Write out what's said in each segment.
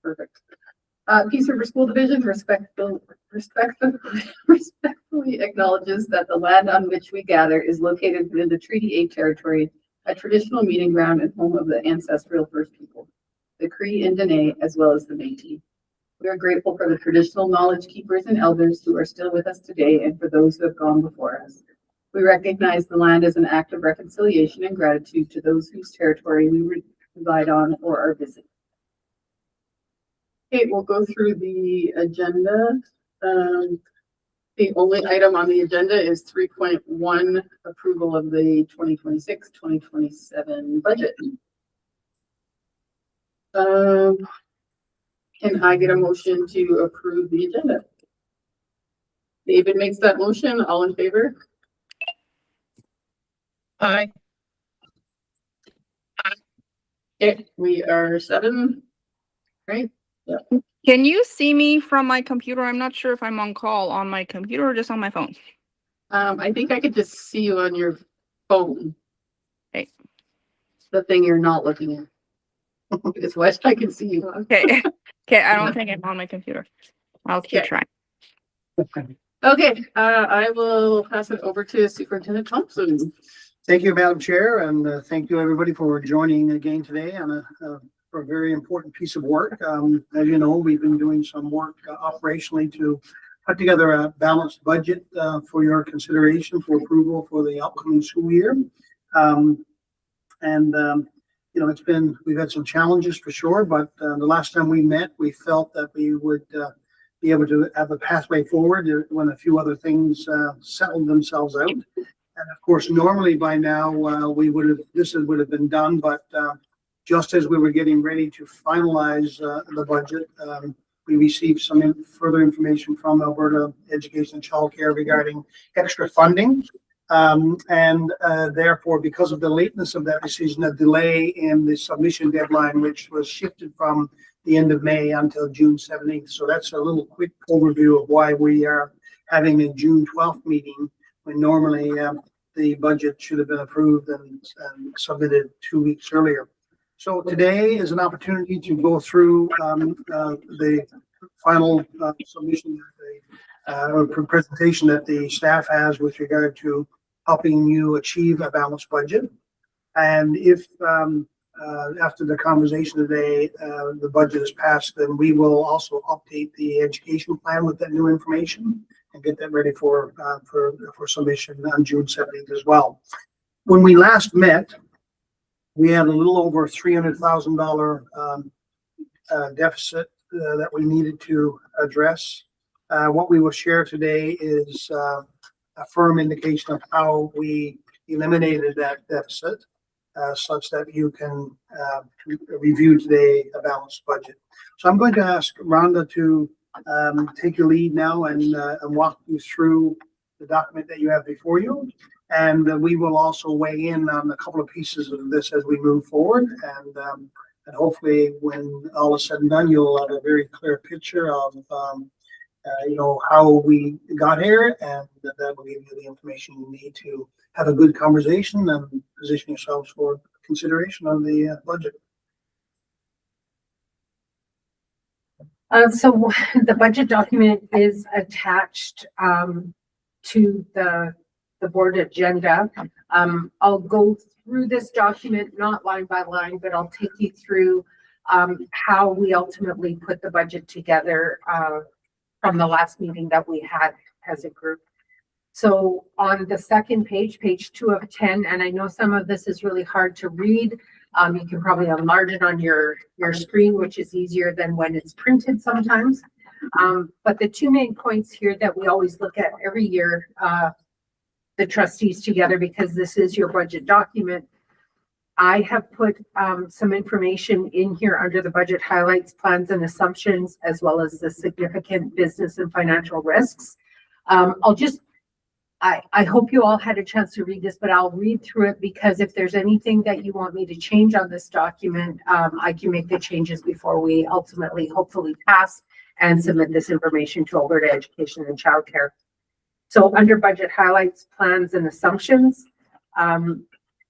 Perfect. Peace River School Division respectfully acknowledges that the land on which we gather is located within the Treaty 8 territory, a traditional meeting ground and home of the ancestral First People, the Cree and Dene, as well as the Métis. We are grateful for the traditional knowledge keepers and elders who are still with us today and for those who have gone before us. We recognize the land as an act of reconciliation and gratitude to those whose territory we reside on or are visiting. Okay, we'll go through the agenda. The only item on the agenda is 3.1, approval of the 2026-2027 budget. Can I get a motion to approve the agenda? David makes that motion. All in favor? Aye. Okay, we are 7, right? Yep. Can you see me from my computer? I'm not sure if I'm on call on my computer or just on my phone. I think I could just see you on your phone. Okay. The thing you're not looking at. It's what I can see you. Okay. Okay, I don't think I'm on my computer. I'll keep trying. Okay, I will pass it over to Superintendent Thompson. Thank you, Madam Chair, and thank you everybody for joining again today on for a very important piece of work. As you know, we've been doing some work operationally to put together a balanced budget for your consideration for approval for the upcoming school year. You know, we've had some challenges for sure, but the last time we met, we felt that we would be able to have a pathway forward when a few other things settled themselves out. And of course, normally by now this would have been done, but just as we were getting ready to finalize the budget, we received some further information from Alberta Education and Childcare regarding extra funding. Therefore, because of the lateness of that decision, a delay in the submission deadline, which was shifted from the end of May until June 17th. So that's a little quick overview of why we are having a June 12th meeting when normally the budget should have been approved and submitted 2 weeks earlier. So today is an opportunity to go through the final submission or presentation that the staff has with regard to helping you achieve a balanced budget. And if after the conversation today, the budget is passed, then we will also update the education plan with that new information and get that ready for submission on June 17th as well. When we last met, we had a little over $300,000 deficit that we needed to address. What we will share today is a firm indication of how we eliminated that deficit such that you can review today a balanced budget. So I'm going to ask Rhonda to take your lead now and walk you through the document that you have before you. And we will also weigh in on a couple of pieces of this as we move forward. And hopefully when all is said and done, you'll have a very clear picture of you know, how we got here, and that will give you the information you need to have a good conversation and position yourselves for consideration of the budget. So the budget document is attached to the board agenda. I'll go through this document, not line by line, but I'll take you through how we ultimately put the budget together from the last meeting that we had as a group. So on the second page, page 2 of 10, and I know some of this is really hard to read. You can probably enlarge it on your screen, which is easier than when it's printed sometimes. But the 2 main points here that we always look at every year, the trustees together, because this is your budget document. I have put some information in here under the budget highlights, plans and assumptions, as well as the significant business and financial risks. I hope you all had a chance to read this, but I'll read through it because if there's anything that you want me to change on this document, I can make the changes before we ultimately, hopefully pass and submit this information to Alberta Education and Childcare. So under budget highlights, plans and assumptions,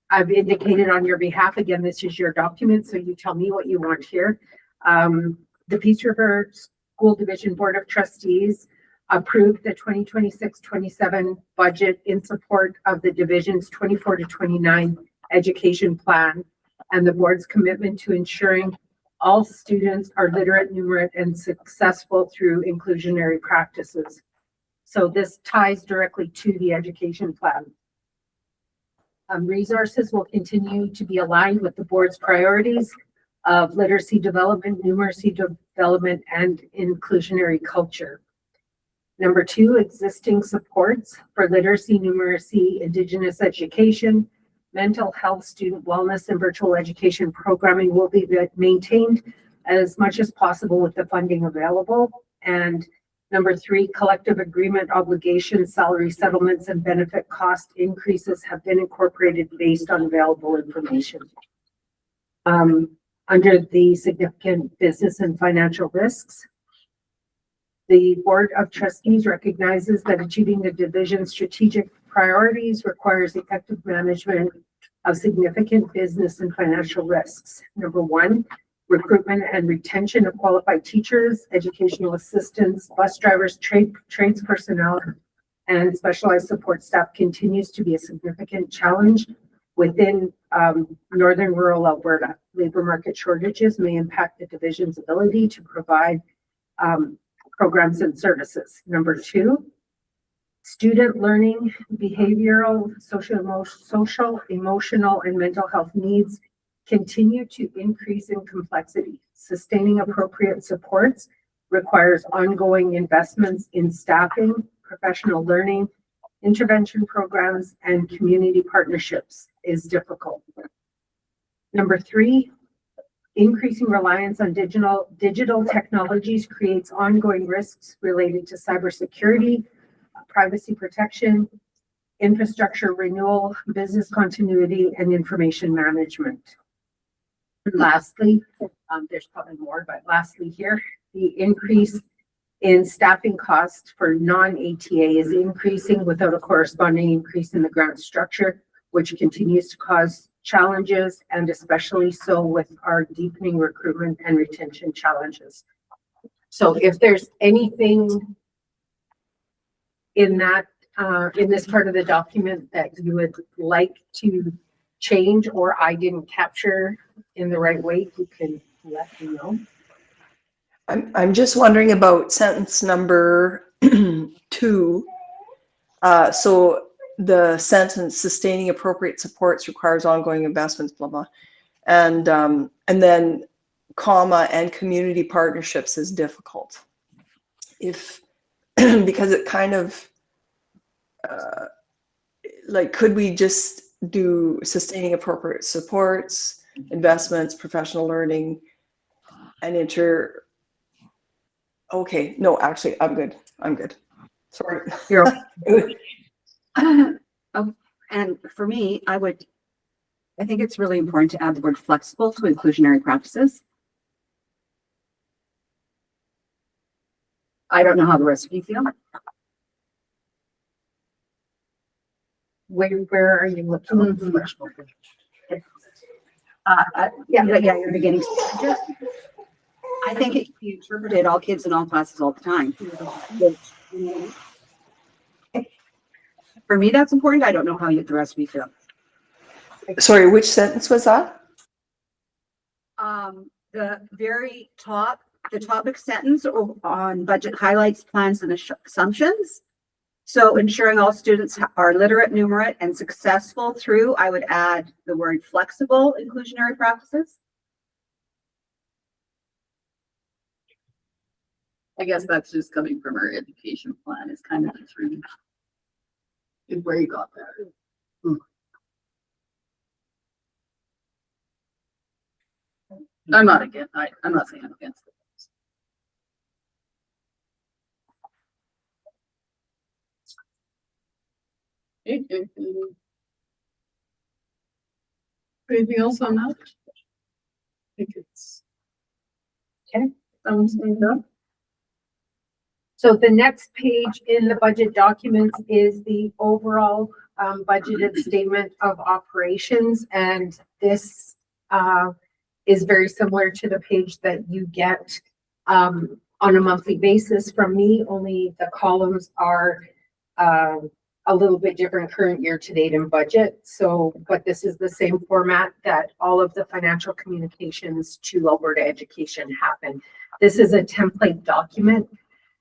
I've indicated on your behalf, again, this is your document, so you tell me what you want here. The Peace River School Division Board of Trustees approved the 2026-27 budget in support of the division's 24 to 29 education plan and the board's commitment to ensuring all students are literate, numerate, and successful through inclusionary practices. So this ties directly to the education plan. Resources will continue to be aligned with the board's priorities of literacy development, numeracy development, and inclusionary culture. Number 2, existing supports for literacy, numeracy, Indigenous education, mental health, student wellness, and virtual education programming will be maintained as much as possible with the funding available. And number 3, collective agreement obligations, salary settlements, and benefit cost increases have been incorporated based on available information. Under the significant business and financial risks, the Board of Trustees recognizes that achieving the division's strategic priorities requires effective management of significant business and financial risks. Number 1, recruitment and retention of qualified teachers, educational assistants, bus drivers, trades personnel, and specialized support staff continues to be a significant challenge within northern rural Alberta. Labor market shortages may impact the division's ability to provide programs and services. Number 2, student learning, behavioral, social, emotional, and mental health needs continue to increase in complexity. Sustaining appropriate supports requires ongoing investments in staffing, professional learning, intervention programs, and community partnerships is difficult. Number 3, increasing reliance on digital technologies creates ongoing risks related to cybersecurity, privacy protection, infrastructure renewal, business continuity, and information management. Lastly, there's probably more, but lastly here, the increase in staffing costs for non-ATA is increasing without a corresponding increase in the grant structure, which continues to cause challenges, and especially so with our deepening recruitment and retention challenges. So if there's anything in that, in this part of the document that you would like to change or I didn't capture in the right way, you can let me know. I'm just wondering about sentence number 2. So the sentence sustaining appropriate supports requires ongoing investments, blah, blah. And then comma and community partnerships is difficult. If, because it kind of, like, could we just do sustaining appropriate supports, investments, professional learning, and okay, no, actually, I'm good. Sorry. You're And for me, I think it's really important to add the word flexible to inclusionary practices. I don't know how the rest of you feel. Where are you looking? Your beginning stages. I think it can be interpreted all kids in all classes all the time. For me, that's important. I don't know how the rest of you feel. Sorry, which sentence was that? The very top, the topic sentence on budget highlights, plans, and assumptions. So ensuring all students are literate, numerate, and successful through, I would add the word flexible inclusionary practices. I guess that's just coming from our education plan is kind of the through. Where you got that. I'm not against, I'm not saying I'm against it. Anything else on that? I think it's Okay. Someone's moved up. So the next page in the budget documents is the overall budgeted statement of operations. And this is very similar to the page that you get on a monthly basis from me. Only the columns are a little bit different current year to date and budget. So, but this is the same format that all of the financial communications to Alberta Education happen. This is a template document.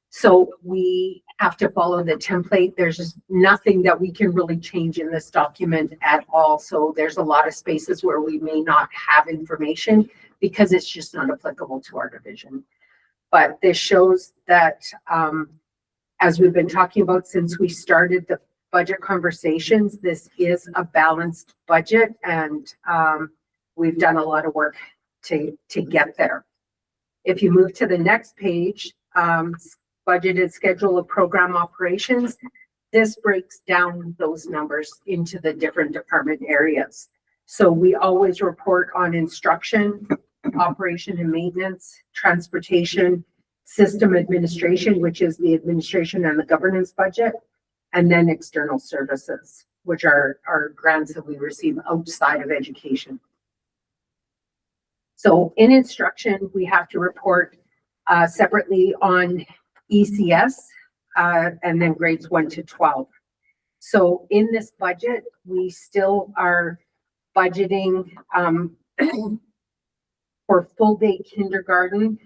So we have to follow the template. There's just nothing that we can really change in this document at all. So there's a lot of spaces where we may not have information because it's just not applicable to our division. But this shows that, as we've been talking about since we started the budget conversations, this is a balanced budget, and we've done a lot of work to get there. If you move to the next page, budgeted schedule of program operations, this breaks down those numbers into the different department areas. So we always report on instruction, operation and maintenance, transportation, system administration, which is the administration and the governance budget, and then external services, which are grants that we receive outside of education. So in instruction, we have to report separately on ECS and then grades 1 to 12. So in this budget, we still are budgeting for full day kindergarten,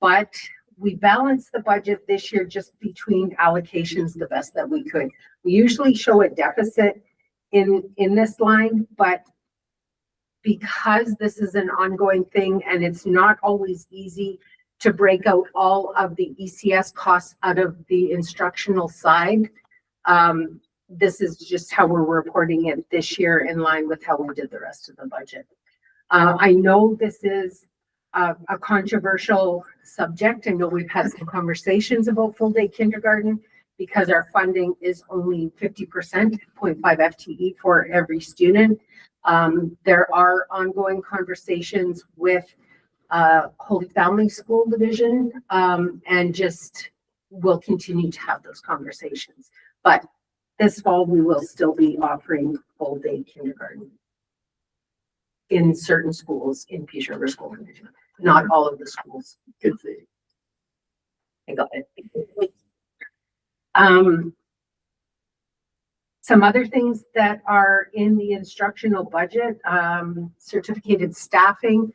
but we balanced the budget this year just between allocations the best that we could. We usually show a deficit in this line, but because this is an ongoing thing and it's not always easy to break out all of the ECS costs out of the instructional side, this is just how we're reporting it this year in line with how we did the rest of the budget. I know this is a controversial subject. I know we've had some conversations about full day kindergarten because our funding is only 50%, 0.5 FTE for every student. There are ongoing conversations with Holy Family School Division, and just will continue to have those conversations. But this fall, we will still be offering full day kindergarten in certain schools in Peace River School Division, not all of the schools. Good thing. I got it. Some other things that are in the instructional budget, certificated staffing.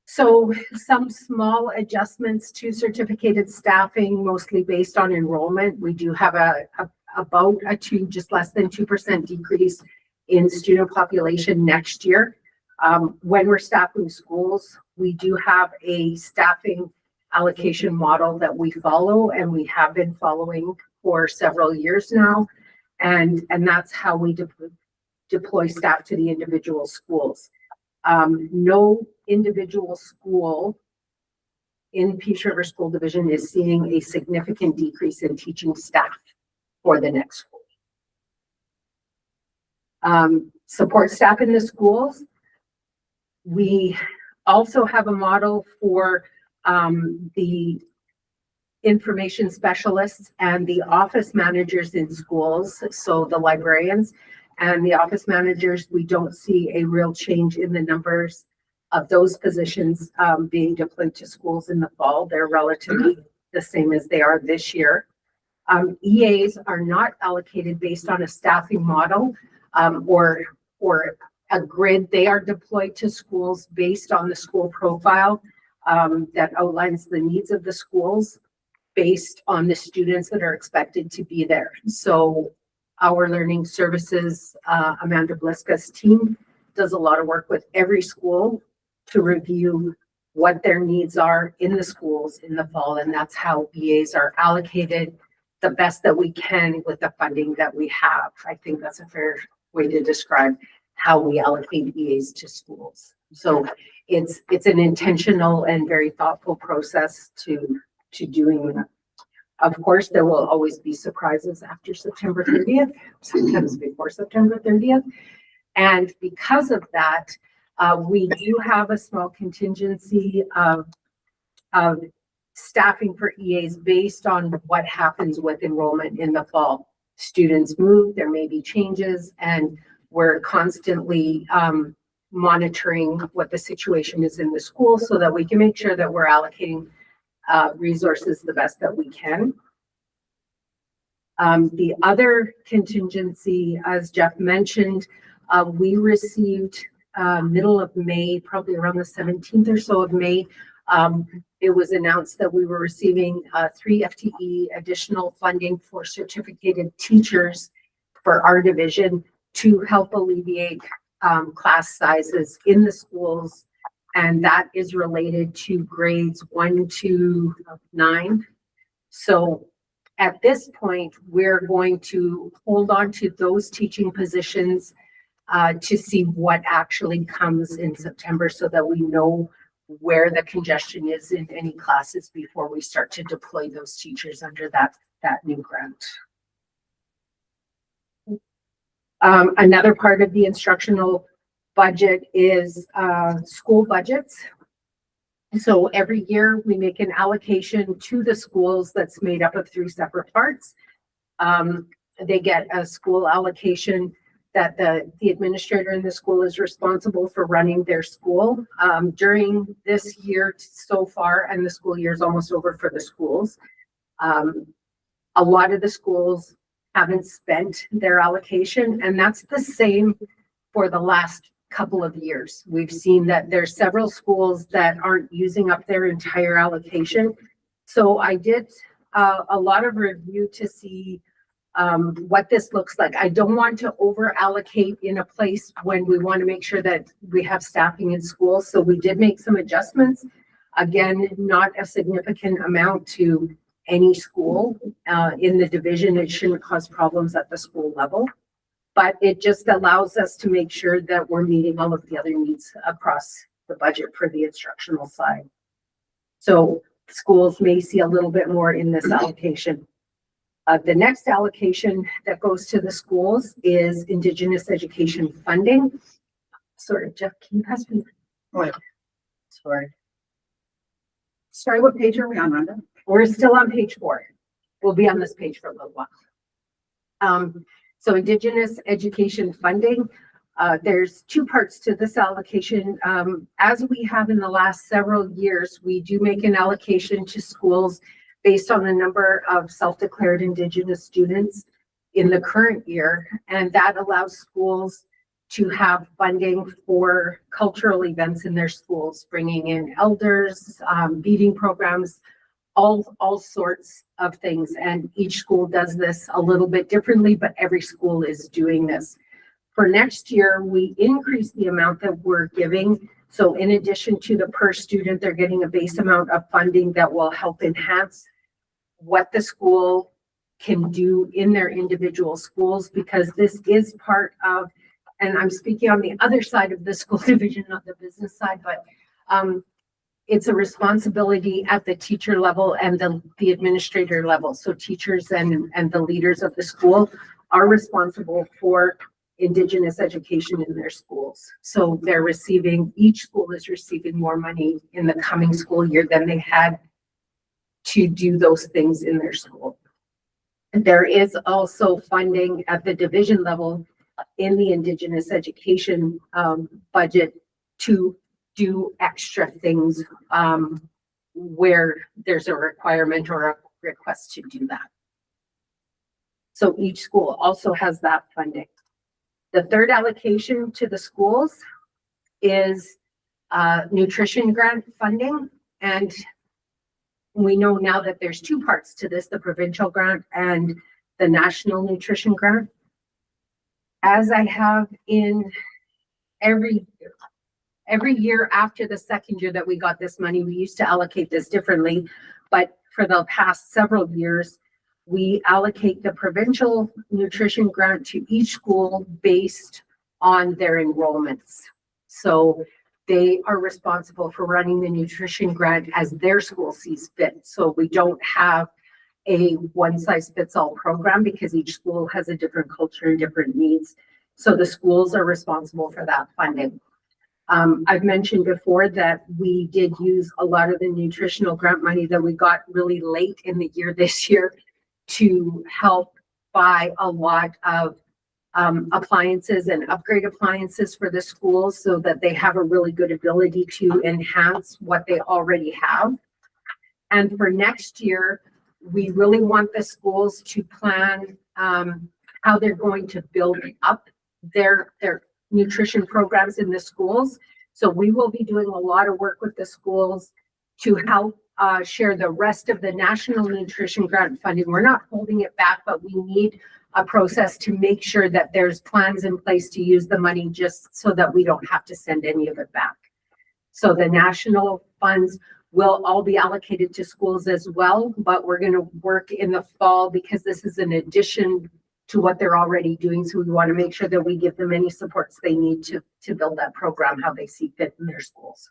So some small adjustments to certificated staffing, mostly based on enrollment. We do have about a just less than 2% decrease in student population next year. When we're staffing schools, we do have a staffing allocation model that we follow, and we have been following for several years now. And that's how we deploy staff to the individual schools. No individual school in Peace River School Division is seeing a significant decrease in teaching staff for the next school. Support staff in the schools. We also have a model for the information specialists and the office managers in schools. So the librarians and the office managers, we don't see a real change in the numbers of those positions being deployed to schools in the fall. They're relatively the same as they are this year. EAs are not allocated based on a staffing model or a grid. They are deployed to schools based on the school profile that outlines the needs of the schools based on the students that are expected to be there. So our learning services, Amanda Bliska's team does a lot of work with every school to review what their needs are in the schools in the fall. And that's how EAs are allocated the best that we can with the funding that we have. I think that's a fair way to describe how we allocate EAs to schools. So it's an intentional and very thoughtful process to doing that. Of course, there will always be surprises after September 30th, sometimes before September 30th. And because of that, we do have a small contingency of staffing for EAs based on what happens with enrollment in the fall. Students move, there may be changes, and we're constantly monitoring what the situation is in the school so that we can make sure that we're allocating resources the best that we can. The other contingency, as Jeff mentioned, we received middle of May, probably around the 17th or so of May. It was announced that we were receiving 3 FTE additional funding for certificated teachers for our division to help alleviate class sizes in the schools. And that is related to grades 1 to 9. So at this point, we're going to hold on to those teaching positions to see what actually comes in September so that we know where the congestion is in any classes before we start to deploy those teachers under that new grant. Another part of the instructional budget is school budgets. So every year we make an allocation to the schools that's made up of 3 separate parts. They get a school allocation that the administrator in the school is responsible for running their school. During this year so far, and the school year is almost over for the schools, a lot of the schools haven't spent their allocation, and that's the same for the last couple of years. We've seen that there's several schools that aren't using up their entire allocation. So I did a lot of review to see what this looks like. I don't want to over allocate in a place when we want to make sure that we have staffing in schools. So we did make some adjustments. Again, not a significant amount to any school in the division. It shouldn't cause problems at the school level, but it just allows us to make sure that we're meeting all of the other needs across the budget for the instructional side. So schools may see a little bit more in this allocation. The next allocation that goes to the schools is Indigenous education funding. Sorry, Jeff, can you pass me? Oh, yeah. Sorry, what page are we on, Rhonda? We're still on page 4. We'll be on this page for a little while. So Indigenous education funding, there's 2 parts to this allocation. As we have in the last several years, we do make an allocation to schools based on the number of self-declared Indigenous students in the current year. And that allows schools to have funding for cultural events in their schools, bringing in elders, beading programs, all sorts of things. And each school does this a little bit differently, but every school is doing this. For next year, we increase the amount that we're giving. So in addition to the per student, they're getting a base amount of funding that will help enhance what the school can do in their individual schools, because this is part of, and I'm speaking on the other side of the school division, not the business side, but it's a responsibility at the teacher level and the administrator level. So teachers and the leaders of the school are responsible for Indigenous education in their schools. So they're receiving, each school is receiving more money in the coming school year than they had to do those things in their school. And there is also funding at the division level in the Indigenous education budget to do extra things where there's a requirement or a request to do that. So each school also has that funding. The third allocation to the schools is nutrition grant funding. And we know now that there's 2 parts to this, the provincial grant and the national nutrition grant. As I have in every year after the second year that we got this money, we used to allocate this differently, but for the past several years, we allocate the provincial nutrition grant to each school based on their enrollments. So they are responsible for running the nutrition grant as their school sees fit. So we don't have a one-size-fits-all program because each school has a different culture and different needs. So the schools are responsible for that funding. I've mentioned before that we did use a lot of the nutritional grant money that we got really late in the year this year to help buy a lot of appliances and upgrade appliances for the schools so that they have a really good ability to enhance what they already have. And for next year, we really want the schools to plan how they're going to build up their nutrition programs in the schools. So we will be doing a lot of work with the schools to help share the rest of the national nutrition grant funding. We're not holding it back, but we need a process to make sure that there's plans in place to use the money just so that we don't have to send any of it back. So the national funds will all be allocated to schools as well, but we're going to work in the fall because this is an addition to what they're already doing. So we want to make sure that we give them any supports they need to build that program how they see fit in their schools.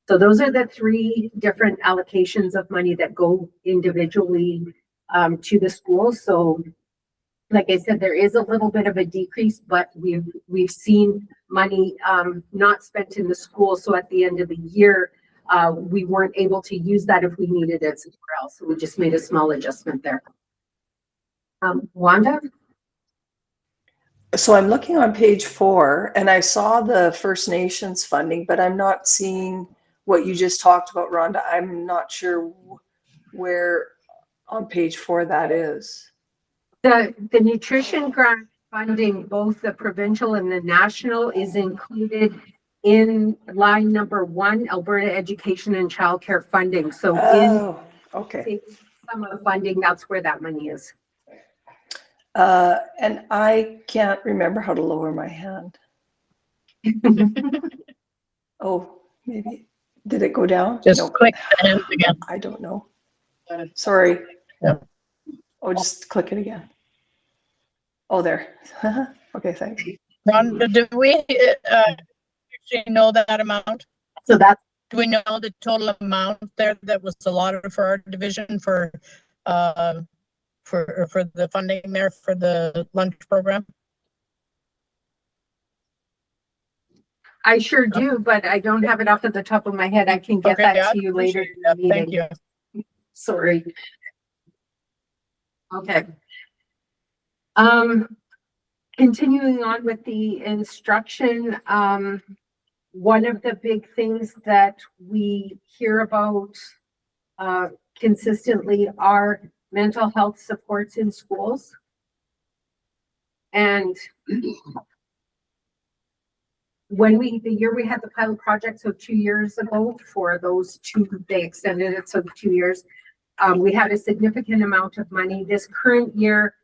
So those are the three different allocations of money that go individually to the schools. So like I said, there is a little bit of a decrease, but we've seen money not spent in the school. So at the end of the year, we weren't able to use that if we needed it somewhere else. So we just made a small adjustment there. Wanda? So I'm looking on page 4 and I saw the First Nations funding, but I'm not seeing what you just talked about, Rhonda. I'm not sure where on page 4 that is. The nutrition grant funding, both the provincial and the national, is included in line number 1, Alberta Education and Childcare Funding. So Okay. summer funding, that's where that money is. And I can't remember how to lower my hand. Oh, maybe. Did it go down? Just No. click the hand again. I don't know. Sorry. Yeah. Oh, just click it again. Oh, there. Okay, thanks. Rhonda, do we actually know that amount? So that's Do we know the total amount there that was allotted for our division for the funding there for the lunch program? I sure do, but I don't have it off at the top of my head. I can get that I to you later appreciate in the that. meeting. Thank you. Sorry. Okay. Continuing on with the instruction, one of the big things that we hear about consistently are mental health supports in schools. And the year we had the pilot project, so 2 years ago, for those two, they extended it, so 2 years, we had a significant amount of money. This current year,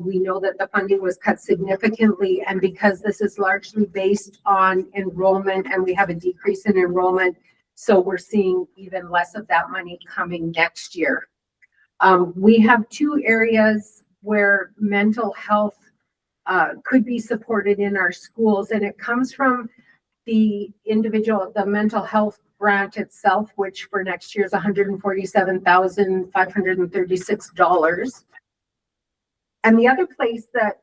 we know that the funding was cut significantly, and because this is largely based on enrollment and we have a decrease in enrollment, so we're seeing even less of that money coming next year. We have 2 areas where mental health could be supported in our schools, and it comes from the mental health grant itself, which for next year is $147,536. And the other place that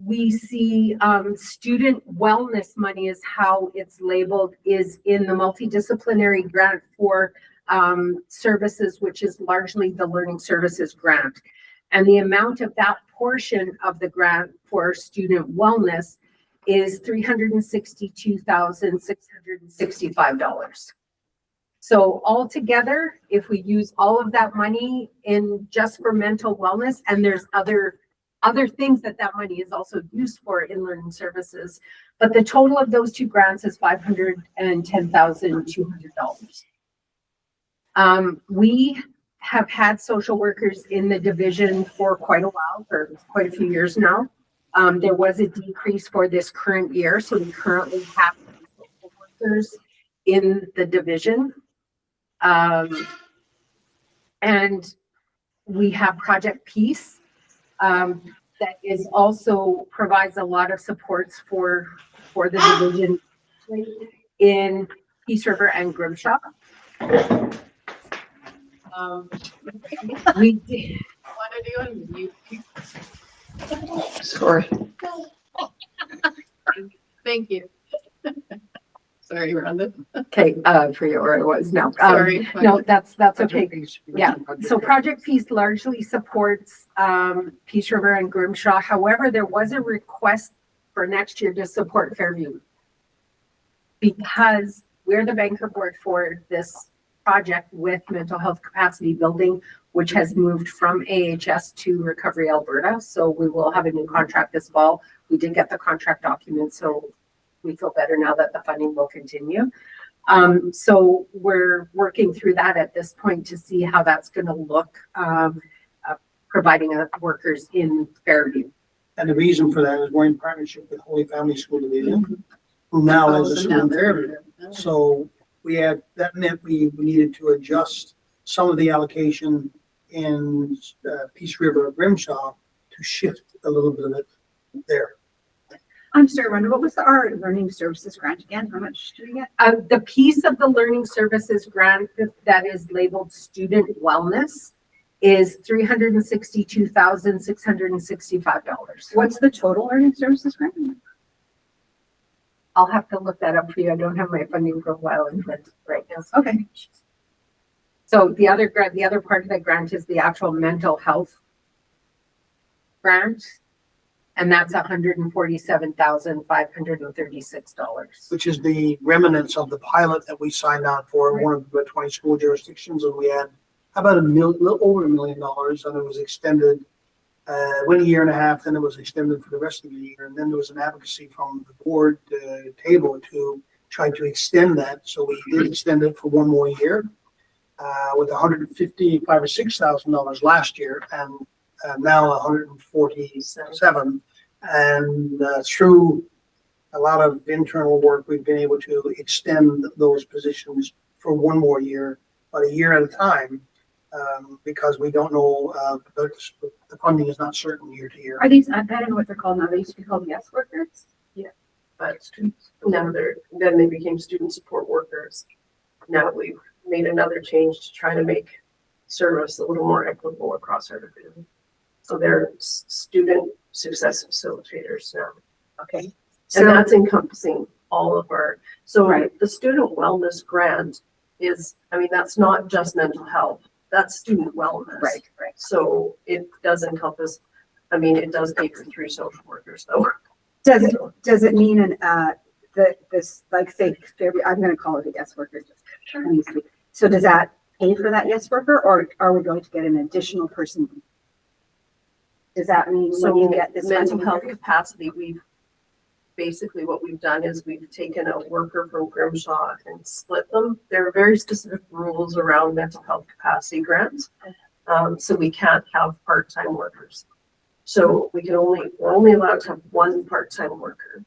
we see student wellness money, is how it's labeled, is in the multidisciplinary grant for services, which is largely the learning services grant. And the amount of that portion of the grant for student wellness is $362,665. So altogether, if we use all of that money in just for mental wellness, and there's other things that money is also used for in learning services, but the total of those 2 grants is $510,200. We have had social workers in the division for quite a while, for quite a few years now. There was a decrease for this current year, so we currently have social workers in the division. And we have Project Peace that is also provides a lot of supports for the division in Peace River and Grimshaw. We did. Want to do it? Sorry. Thank you. Sorry, Rhonda. Okay, I forget where I was now. Sorry. No, that's okay. Yeah, so Project Peace largely supports Peace River and Grimshaw. However, there was a request for next year to support Fairview, because we're the banker board for this project with mental health capacity building, which has moved from AHS to Recovery Alberta. So we will have a new contract this fall. We did get the contract document, so we feel better now that the funding will continue. So we're working through that at this point to see how that's going to look, providing workers in Fairview. And the reason for that is we're in partnership with Holy Family School Division, who now has a So school now in they're- Fairview. So that meant we needed to adjust some of the allocation in Peace River, Grimshaw, to shift a little bit of it there. I'm sorry, Rhonda, what was our learning services grant again? How much do we get? The piece of the learning services grant that is labeled student wellness is $362,665. What's the total learning services grant? I'll have to look that up for you. I don't have my funding profile in front right now. Okay. So the other part of that grant is the actual mental health grant. And that's $147,536. Which is the remnants of the pilot that we signed on for one of the 20 school jurisdictions, and we had about little over $1 million, and it was extended, went a year and a half, then it was extended for the rest of the year, and then there was an advocacy from the board table to try to extend that, so we did extend it for one more year, with $155,000 or $6,000 last year, and now 147. And through a lot of internal work, we've been able to extend those positions for one more year, but a year at a time, because we don't know, the funding is not certain year to year. Are these, I don't know what they're called now. They used to be called yes workers. But now then they became student support workers. Now we've made another change to try to make service a little more equitable across our division. So they're student success facilitators now. Okay. And that's encompassing all of our, so Right. the student wellness grant is, I mean, that's not just mental health, that's student wellness. Right. So it does encompass, I mean, it does take through social workers though. Does it mean that this, like, say, I'm gonna call it a yes worker. So does that pay for that yes worker, or are we going to get an additional person? Does that mean when you get this mental funding? health capacity, basically what we've done is we've taken a worker from Grimshaw and split them. There are very specific rules around mental health capacity grants. So we can't have part-time workers. So we're only allowed to have one part-time worker.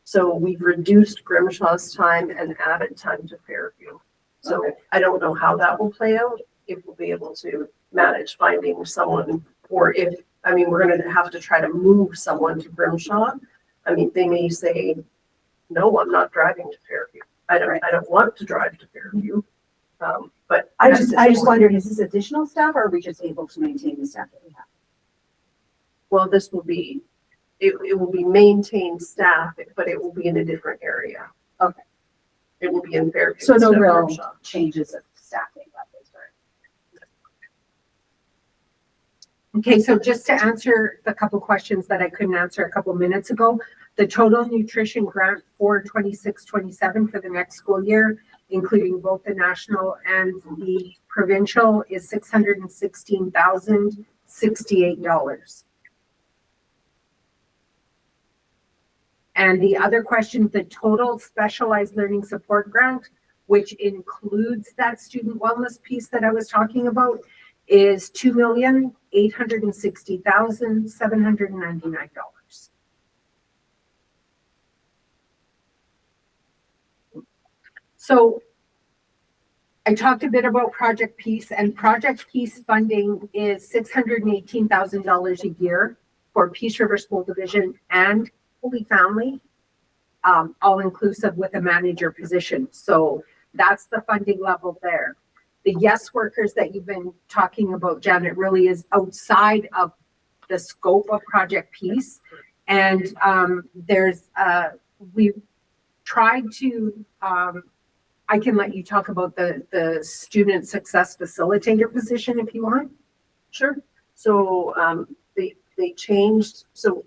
So we've reduced Grimshaw's time and added time to Fairview. So I don't know how that will play out, if we'll be able to manage finding someone, or if, I mean, we're gonna have to try to move someone to Grimshaw. I mean, they may say, no, I'm not driving to Fairview. I don't want to drive to Fairview. But I just wondered, is this additional staff, or are we just able to maintain the staff that we have? well, this will be, it will be maintained staff, but it will be in a different area. Okay. It will be in Fairview. So no instead of real Grimshaw. changes of staffing levels, right? Okay, so just to answer the couple questions that I couldn't answer a couple minutes ago, the total nutrition grant for 26-27 for the next school year, including both the national and the provincial, is $616,068. And the other question, the total specialized learning support grant, which includes that student wellness piece that I was talking about, is $2,860,799. So I talked a bit about Project Peace, and Project Peace funding is $618,000 a year for Peace River School Division and Holy Family, all inclusive with a manager position. So that's the funding level there. The yes workers that you've been talking about, Janet, really is outside of the scope of Project Peace. And we've tried to, I can let you talk about the student success facilitator position if you want. Sure. So they changed. So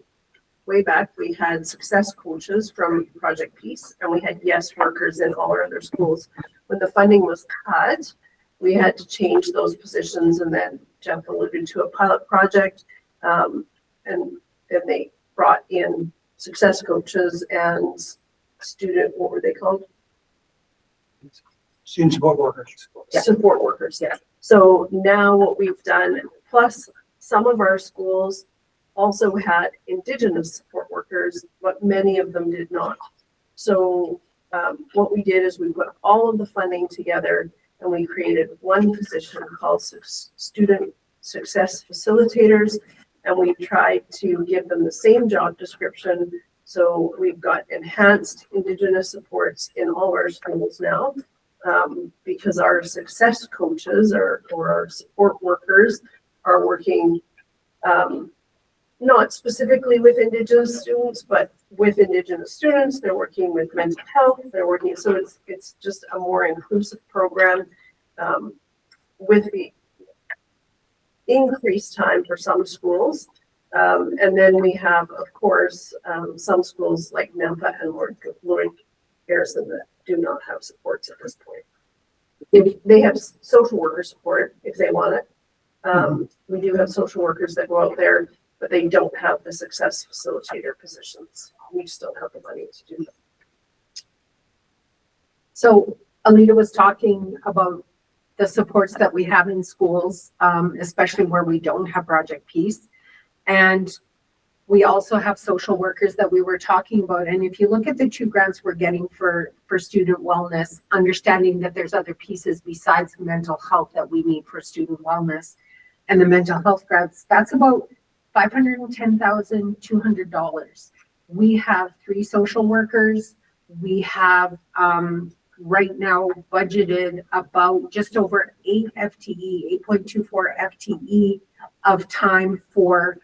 way back, we had success coaches from Project Peace, and we had yes workers in all our other schools. when the funding was cut, we had to change those positions, and then Jeff alluded to a pilot project. And then they brought in success coaches and student, what were they called? Student support workers. Support workers, yeah. So now what we've done, plus some of our schools also had Indigenous support workers, but many of them did not. So what we did is we put all of the funding together and we created one position called Student Success Facilitators. And we tried to give them the same job description. So we've got enhanced Indigenous supports in all our schools now. Because our success coaches or our support workers are working not specifically with Indigenous students, but with Indigenous students. They're working with mental health. They're working, so it's just a more inclusive program with the increased time for some schools. And then we have, of course, some schools like Nampa and Lord Garrison that do not have supports at this point. If they have social worker support if they want it. We do have social workers that go out there, but they don't have the success facilitator positions. We just don't have the money to do that. So Alita was talking about the supports that we have in schools, especially where we don't have Project Peace. And we also have social workers that we were talking about. And if you look at the 2 grants we're getting for student wellness, understanding that there's other pieces besides mental health that we need for student wellness, and the mental health grants, that's about $510,200. We have 3 social workers. We have right now budgeted about just over 8 FTE, 8.24 FTE of time for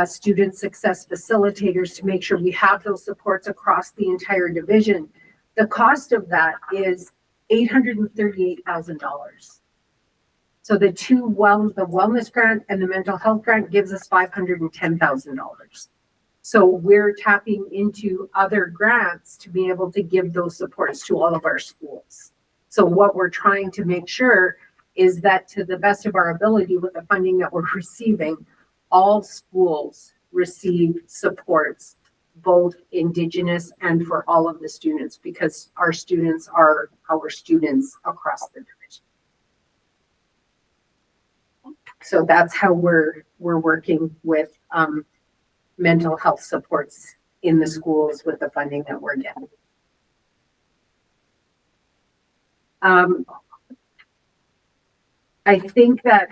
student success facilitators to make sure we have those supports across the entire division. The cost of that is $838,000. So the wellness grant and the mental health grant gives us $510,000. So we're tapping into other grants to be able to give those supports to all of our schools. So what we're trying to make sure is that to the best of our ability with the funding that we're receiving, all schools receive supports, both Indigenous and for all of the students, because our students are our students across the division. So that's how we're working with mental health supports in the schools with the funding that we're getting. I think that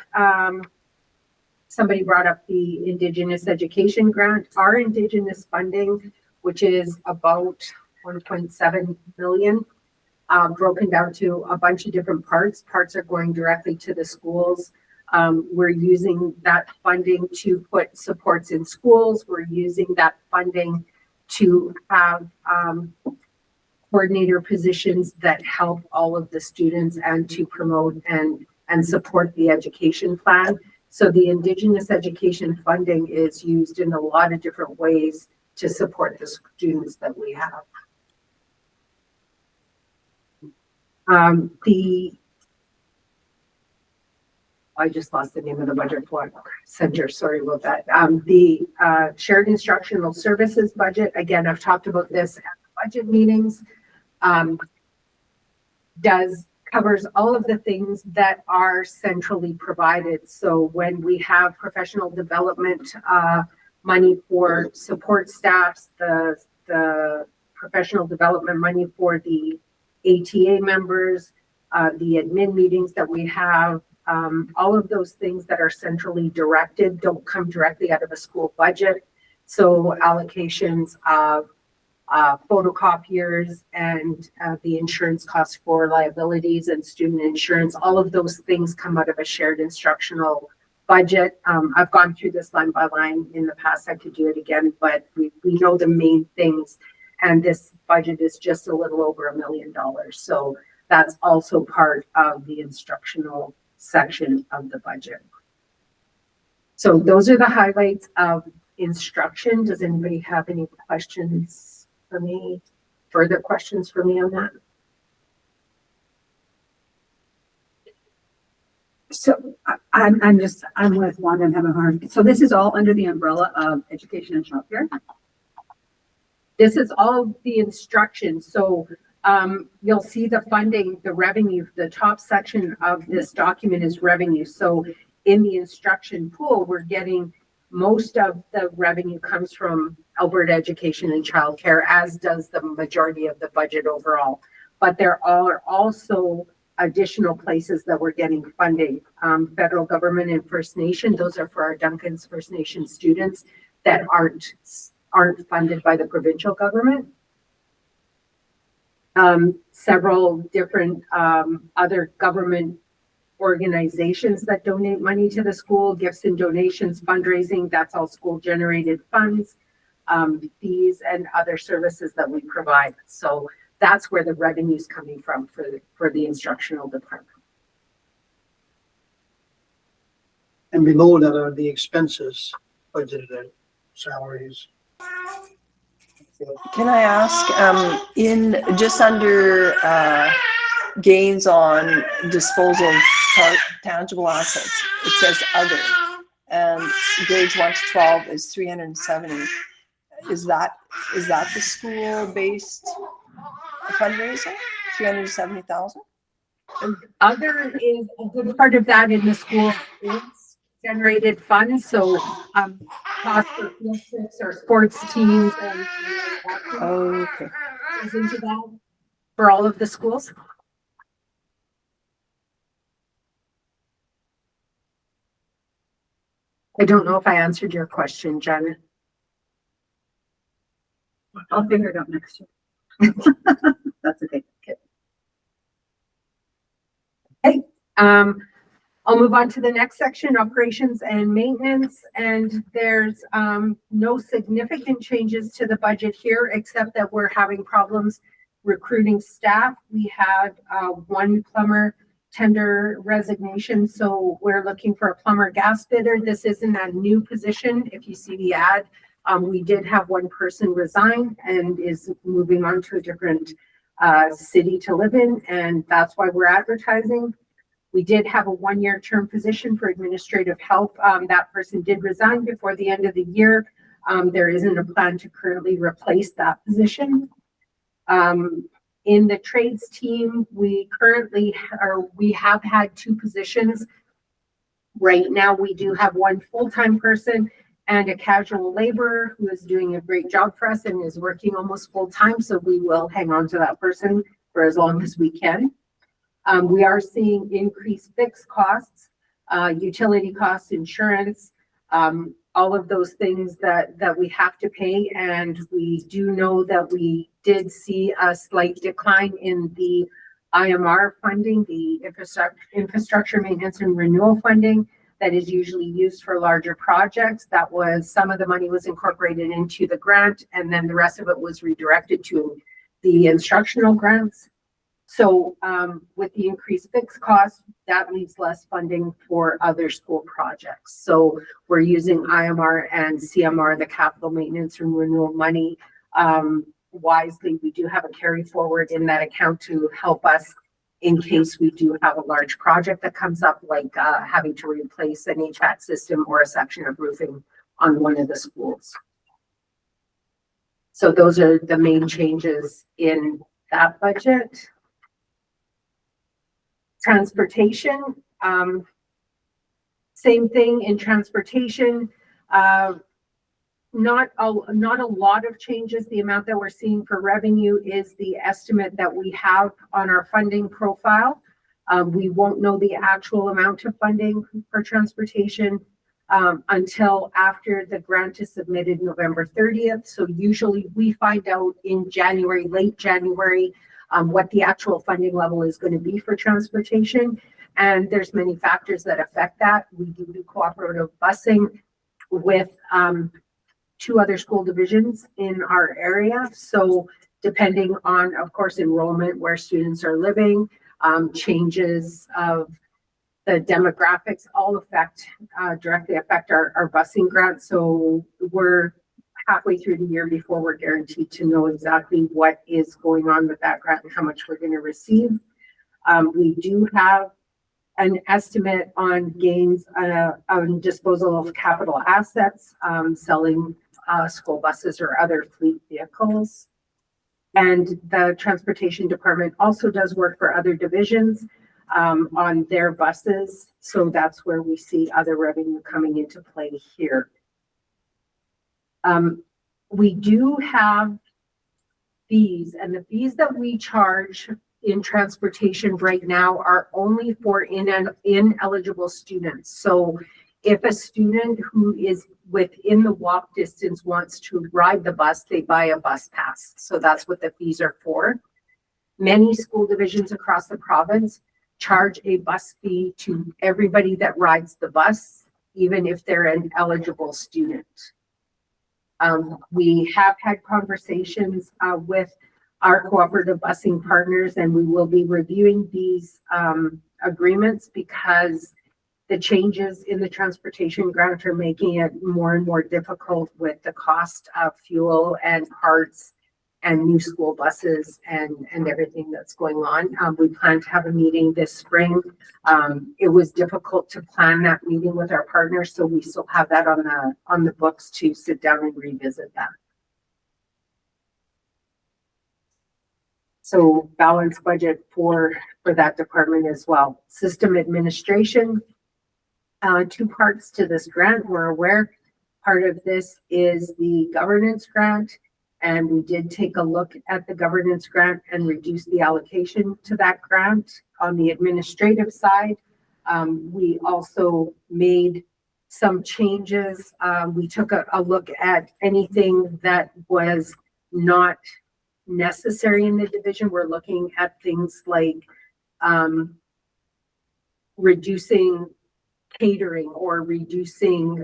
somebody brought up the Indigenous education grant. Our Indigenous funding, which is about 1.7 million, broken down to a bunch of different parts. Parts are going directly to the schools. We're using that funding to put supports in schools. We're using that funding to have coordinator positions that help all of the students and to promote and support the education plan. So the Indigenous education funding is used in a lot of different ways to support the students that we have. I just lost the name of the budget center. Sorry about that. The shared instructional services budget. Again, I've talked about this at the budget meetings. Covers all of the things that are centrally provided. So when we have professional development money for support staffs, the professional development money for the ATA members, the admin meetings that we have, all of those things that are centrally directed don't come directly out of a school budget. So allocations of photocopiers and the insurance costs for liabilities and student insurance, all of those things come out of a shared instructional budget. I've gone through this line by line in the past. I could do it again, but we know the main things. And this budget is just a little over $1 million. So that's also part of the instructional section of the budget. So those are the highlights of instruction. Does anybody have any questions for me? Further questions for me on that? So I'm with Wanda and having a hard. So this is all under the umbrella of education and childcare. This is all the instructions. So you'll see the funding, the revenue, the top section of this document is revenue. So in the instruction pool, we're getting most of the revenue comes from Alberta Education and Childcare, as does the majority of the budget overall. But there are also additional places that we're getting funding. Federal government and First Nation, those are for our Duncan's First Nation students that aren't funded by the provincial government. Several different other government organizations that donate money to the school, gifts and donations, fundraising, that's all school generated funds, fees and other services that we provide. So that's where the revenue is coming from for the instructional department. And below that are the expenses budgeted, salaries. Can I ask, in just under gains on disposal of tangible assets, it says other, and grades 1 to 12 is 370. Is that the school-based fundraising? 370,000? Other is a good part of that in the school is generated funds. So cost for field trips or sports teams and Okay. goes into that for all of the schools. I don't know if I answered your question, Jen. I'll figure it out next year. That's okay. Okay. I'll move on to the next section, operations and maintenance. And there's no significant changes to the budget here, except that we're having problems recruiting staff. We had one plumber tender resignation, so we're looking for a plumber gas fitter. This isn't a new position. If you see the ad, we did have one person resign and is moving on to a different city to live in, and that's why we're advertising. We did have a one-year term position for administrative help. That person did resign before the end of the year. There isn't a plan to currently replace that position. In the trades team, we have had two positions. Right now, we do have one full-time person and a casual laborer who is doing a great job for us and is working almost full-time. So we will hang on to that person for as long as we can. We are seeing increased fixed costs, utility costs, insurance, all of those things that we have to pay. And we do know that we did see a slight decline in the IMR funding, the infrastructure maintenance and renewal funding that is usually used for larger projects. That was, some of the money was incorporated into the grant, and then the rest of it was redirected to the instructional grants. So with the increased fixed costs, that leaves less funding for other school projects. So we're using IMR and CMR, the capital maintenance and renewal money, wisely. We do have a carry forward in that account to help us in case we do have a large project that comes up, like having to replace an HVAC system or a section of roofing on one of the schools. So those are the main changes in that budget. Transportation, same thing in transportation. Not a lot of changes. The amount that we're seeing for revenue is the estimate that we have on our funding profile. We won't know the actual amount of funding for transportation until after the grant is submitted November 30th. So usually we find out in January, late January, what the actual funding level is going to be for transportation. And there's many factors that affect that. We do cooperative busing with 2 other school divisions in our area. So depending on, of course, enrollment, where students are living, changes of the demographics, all directly affect our busing grant. So we're halfway through the year before we're guaranteed to know exactly what is going on with that grant and how much we're going to receive. We do have an estimate on gains on disposal of capital assets, selling school buses or other fleet vehicles. And the transportation department also does work for other divisions on their buses. So that's where we see other revenue coming into play here. We do have fees, and the fees that we charge in transportation right now are only for ineligible students. So if a student who is within the walk distance wants to ride the bus, they buy a bus pass. So that's what the fees are for. Many school divisions across the province charge a bus fee to everybody that rides the bus, even if they're an eligible student. We have had conversations with our cooperative busing partners, and we will be reviewing these agreements because the changes in the transportation grant are making it more and more difficult with the cost of fuel and parts and new school buses and everything that's going on. We plan to have a meeting this spring. It was difficult to plan that meeting with our partners, so we still have that on the books to sit down and revisit that. So balanced budget for that department as well. System administration, two parts to this grant. We're aware part of this is the governance grant, and we did take a look at the governance grant and reduce the allocation to that grant. On the administrative side, we also made some changes. We took a look at anything that was not necessary in the division. We're looking at things like reducing catering or reducing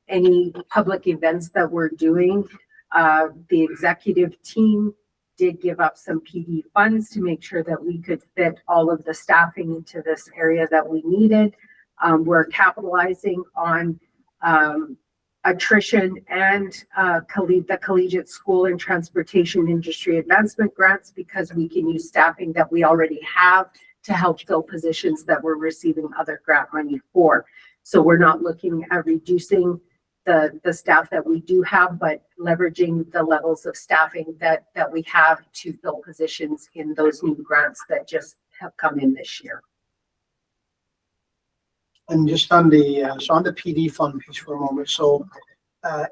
any public events that we're doing. The executive team did give up some PD funds to make sure that we could fit all of the staffing into this area that we needed. We're capitalizing on attrition and the collegiate school and transportation industry advancement grants because we can use staffing that we already have to help fill positions that we're receiving other grant money for. So we're not looking at reducing the staff that we do have, but leveraging the levels of staffing that we have to fill positions in those new grants that just have come in this year. And just on the PD fund piece for a moment. So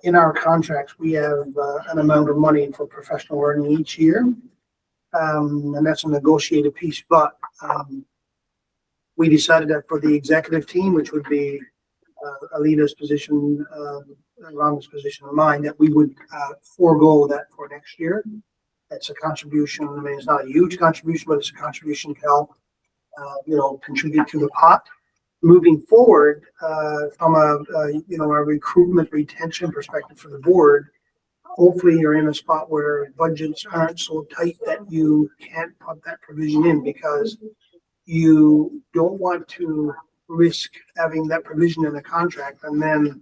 in our contracts, we have an amount of money for professional learning each year. And that's a negotiated piece, but we decided that for the executive team, which would be Alita's position, Rhonda's position and mine, that we would forego that for next year. That's a contribution. I mean, it's not a huge contribution, but it's a contribution to help, contribute to the pot. Moving forward, from a recruitment retention perspective for the board, hopefully you're in a spot where budgets aren't so tight that you can't put that provision in because you don't want to risk having that provision in the contract and then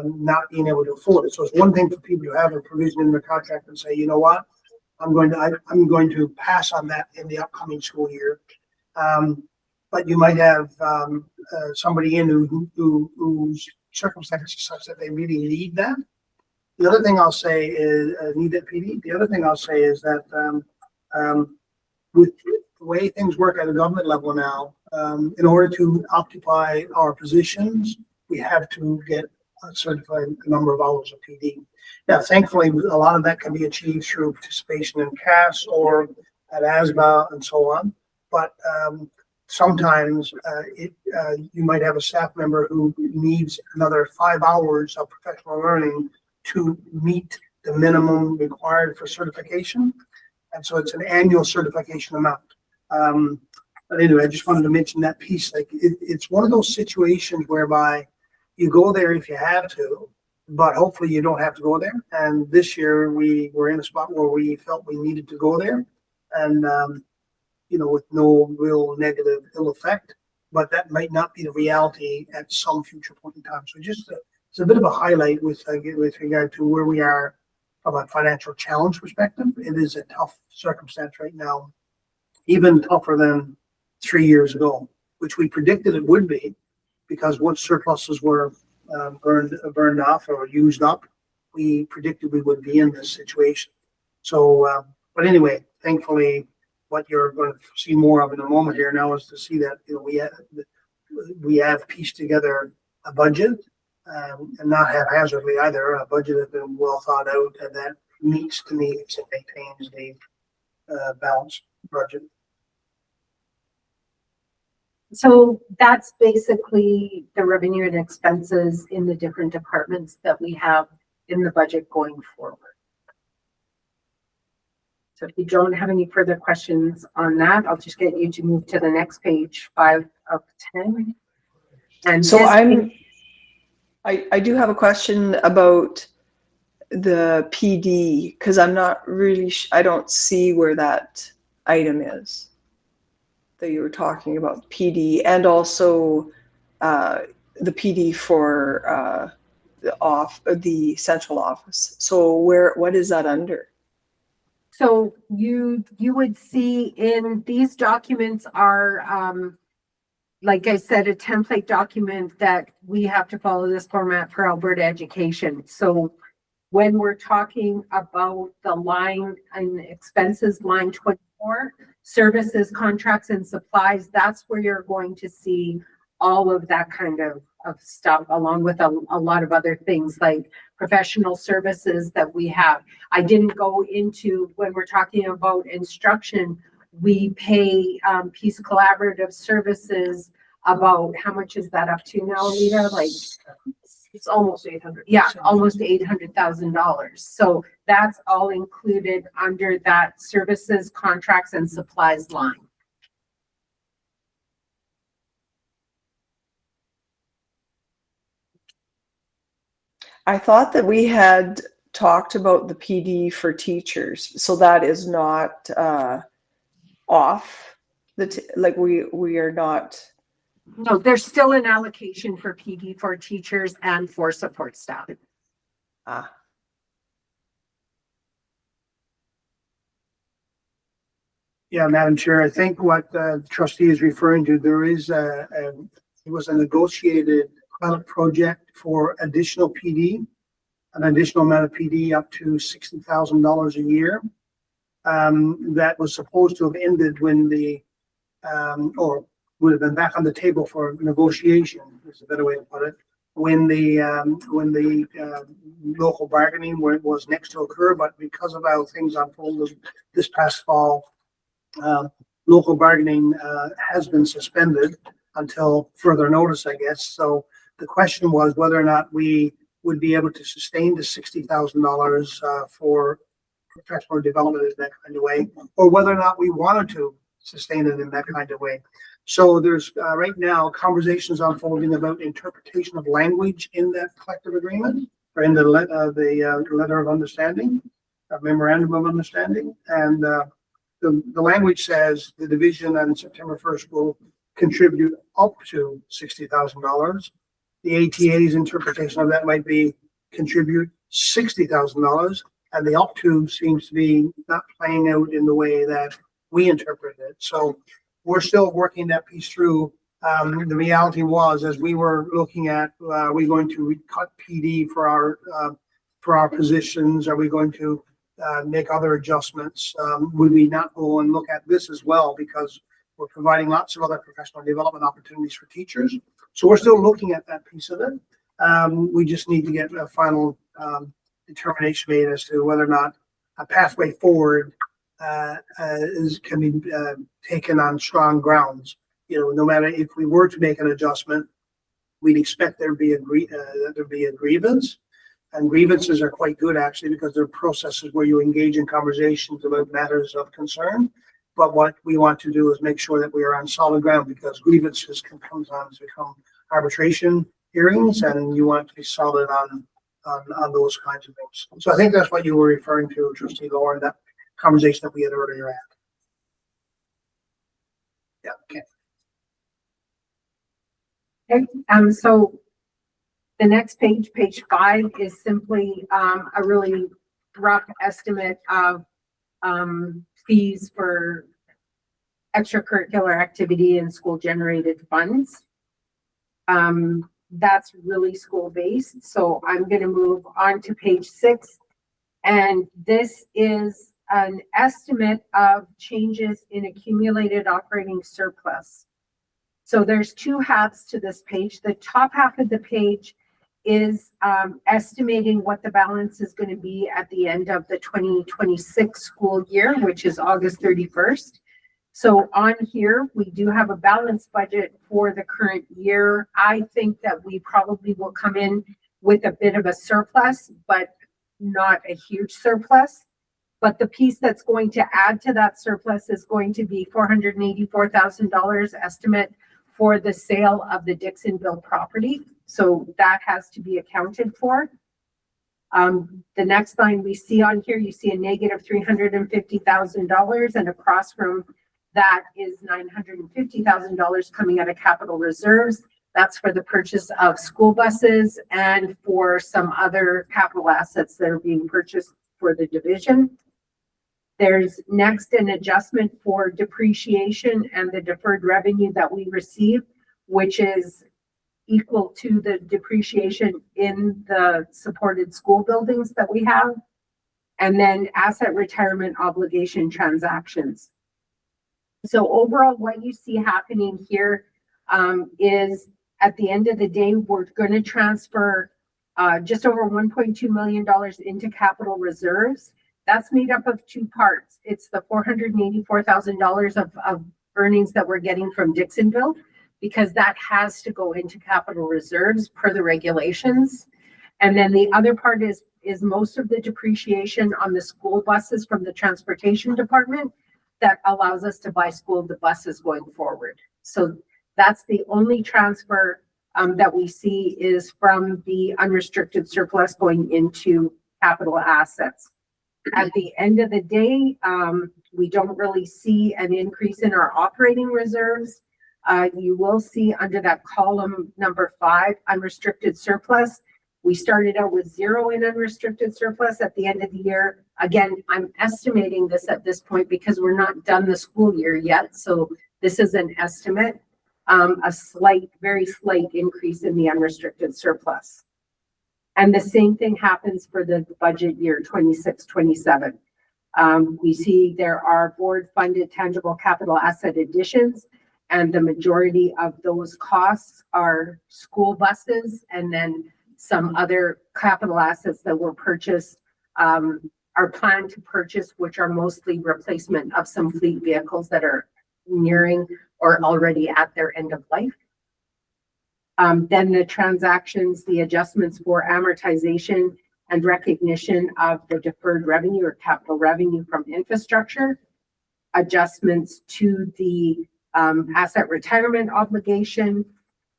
not being able to afford it. So it's one thing for people to have a provision in their contract and say, you know what, I'm going to pass on that in the upcoming school year. But you might have somebody in whose circumstances are such that they really need that. The other thing I'll say is need that PD. The other thing I'll say is that with the way things work at a government level now, in order to occupy our positions, we have to get a certified number of hours of PD. Now, thankfully, a lot of that can be achieved through participation in CAS or at ASBA and so on. But sometimes you might have a staff member who needs another 5 hours of professional learning to meet the minimum required for certification. And so it's an annual certification amount. But anyway, I just wanted to mention that piece. Like it's one of those situations whereby you go there if you have to, but hopefully you don't have to go there. And this year we were in a spot where we felt we needed to go there. And with no real negative ill effect, but that might not be the reality at some future point in time. So just it's a bit of a highlight with regard to where we are from a financial challenge perspective. It is a tough circumstance right now, even tougher than 3 years ago. which we predicted it would be, because once surpluses were burned off or used up, we predicted we would be in this situation. So, but anyway, thankfully, what you're going to see more of in a moment here now is to see that, you know, we have pieced together a budget, and not haphazardly either, a budget that's been well thought out and that meets the needs and maintains the balanced budget. So that's basically the revenue and expenses in the different departments that we have in the budget going forward. So if you don't have any further questions on that, I'll just get you to move to the next page, 5 of 10. And So this I do have a question about the PD, because I'm not really, I don't see where that item is that you were talking about, PD, and also the PD for the central office. So what is that under? So you would see in these documents are, like I said, a template document that we have to follow this format for Alberta education. So when we're talking about the line and expenses, line 24, services, contracts, and supplies, that's where you're going to see all of that kind of stuff, along with a lot of other things like professional services that we have. I didn't go into, when we're talking about instruction, we pay Peace Collaborative Services about, how much is that up to now, Lita? Like, It's almost 800. yeah, almost $800,000. So that's all included under that services, contracts, and supplies line. I thought that we had talked about the PD for teachers, so that is not off like we are not. No, there's still an allocation for PD for teachers and for support staff. Ah. Yeah, Madam Chair, I think what the trustee is referring to, there is it was a negotiated pilot project for additional PD, an additional amount of PD up to $60,000 a year. That was supposed to have ended when the, or would have been back on the table for negotiation, is a better way to put it, when the local bargaining was next to occur, but because of how things unfolded this past fall, local bargaining has been suspended until further notice, I guess. So the question was whether or not we would be able to sustain the $60,000 for professional development in that kind of way, or whether or not we wanted to sustain it in that kind of way. So there's right now conversations unfolding about interpretation of language in that collective agreement, or in the letter of understanding, a memorandum of understanding, and the language says the division on September 1st will contribute up to $60,000. The ATA's interpretation of that might be contribute $60,000, and the up to seems to be not playing out in the way that we interpret it. So we're still working that piece through. The reality was, as we were looking at, are we going to cut PD for our positions? Are we going to make other adjustments? Would we not go and look at this as well, because we're providing lots of other professional development opportunities for teachers? So we're still looking at that piece of it. We just need to get a final determination made as to whether or not a pathway forward can be taken on strong grounds. You know, no matter if we were to make an adjustment, we'd expect there'd be a grievance. And grievances are quite good, actually, because they're processes where you engage in conversations about matters of concern. But what we want to do is make sure that we are on solid ground, because grievances can sometimes become arbitration hearings, and you want to be solid on those kinds of things. So I think that's what you were referring to, Trustee Lauren, that conversation that we had earlier. Yeah. Okay. Okay. So the next page, page 5, is simply a really rough estimate of fees for extracurricular activity and school generated funds. That's really school based. So I'm going to move on to page 6. And this is an estimate of changes in accumulated operating surplus. So there's 2 halves to this page. The top half of the page is estimating what the balance is going to be at the end of the 2026 school year, which is August 31st. So on here, we do have a balanced budget for the current year. I think that we probably will come in with a bit of a surplus, but not a huge surplus. But the piece that's going to add to that surplus is going to be $484,000 estimate for the sale of the Dixonville property. So that has to be accounted for. The next line we see on here, you see a negative $350,000, and across from that is $950,000 coming out of capital reserves. That's for the purchase of school buses and for some other capital assets that are being purchased for the division. There's next an adjustment for depreciation and the deferred revenue that we receive, which is equal to the depreciation in the supported school buildings that we have. And then asset retirement obligation transactions. So overall, what you see happening here is at the end of the day, we're going to transfer just over $1.2 million into capital reserves. That's made up of 2 parts. It's the $484,000 of earnings that we're getting from Dixonville, because that has to go into capital reserves per the regulations. And then the other part is most of the depreciation on the school buses from the transportation department that allows us to buy school buses going forward. So that's the only transfer that we see is from the unrestricted surplus going into capital assets. At the end of the day, we don't really see an increase in our operating reserves. You will see under that column number 5, unrestricted surplus. We started out with 0 in unrestricted surplus at the end of the year. Again, I'm estimating this at this point because we're not done the school year yet. So this is an estimate, a slight, very slight increase in the unrestricted surplus. And the same thing happens for the budget year 26-27. We see there are board funded tangible capital asset additions, and the majority of those costs are school buses, and then some other capital assets that were purchased, are planned to purchase, which are mostly replacement of some fleet vehicles that are nearing or already at their end of life. Then the transactions, the adjustments for amortization and recognition of the deferred revenue or capital revenue from infrastructure, adjustments to the asset retirement obligation,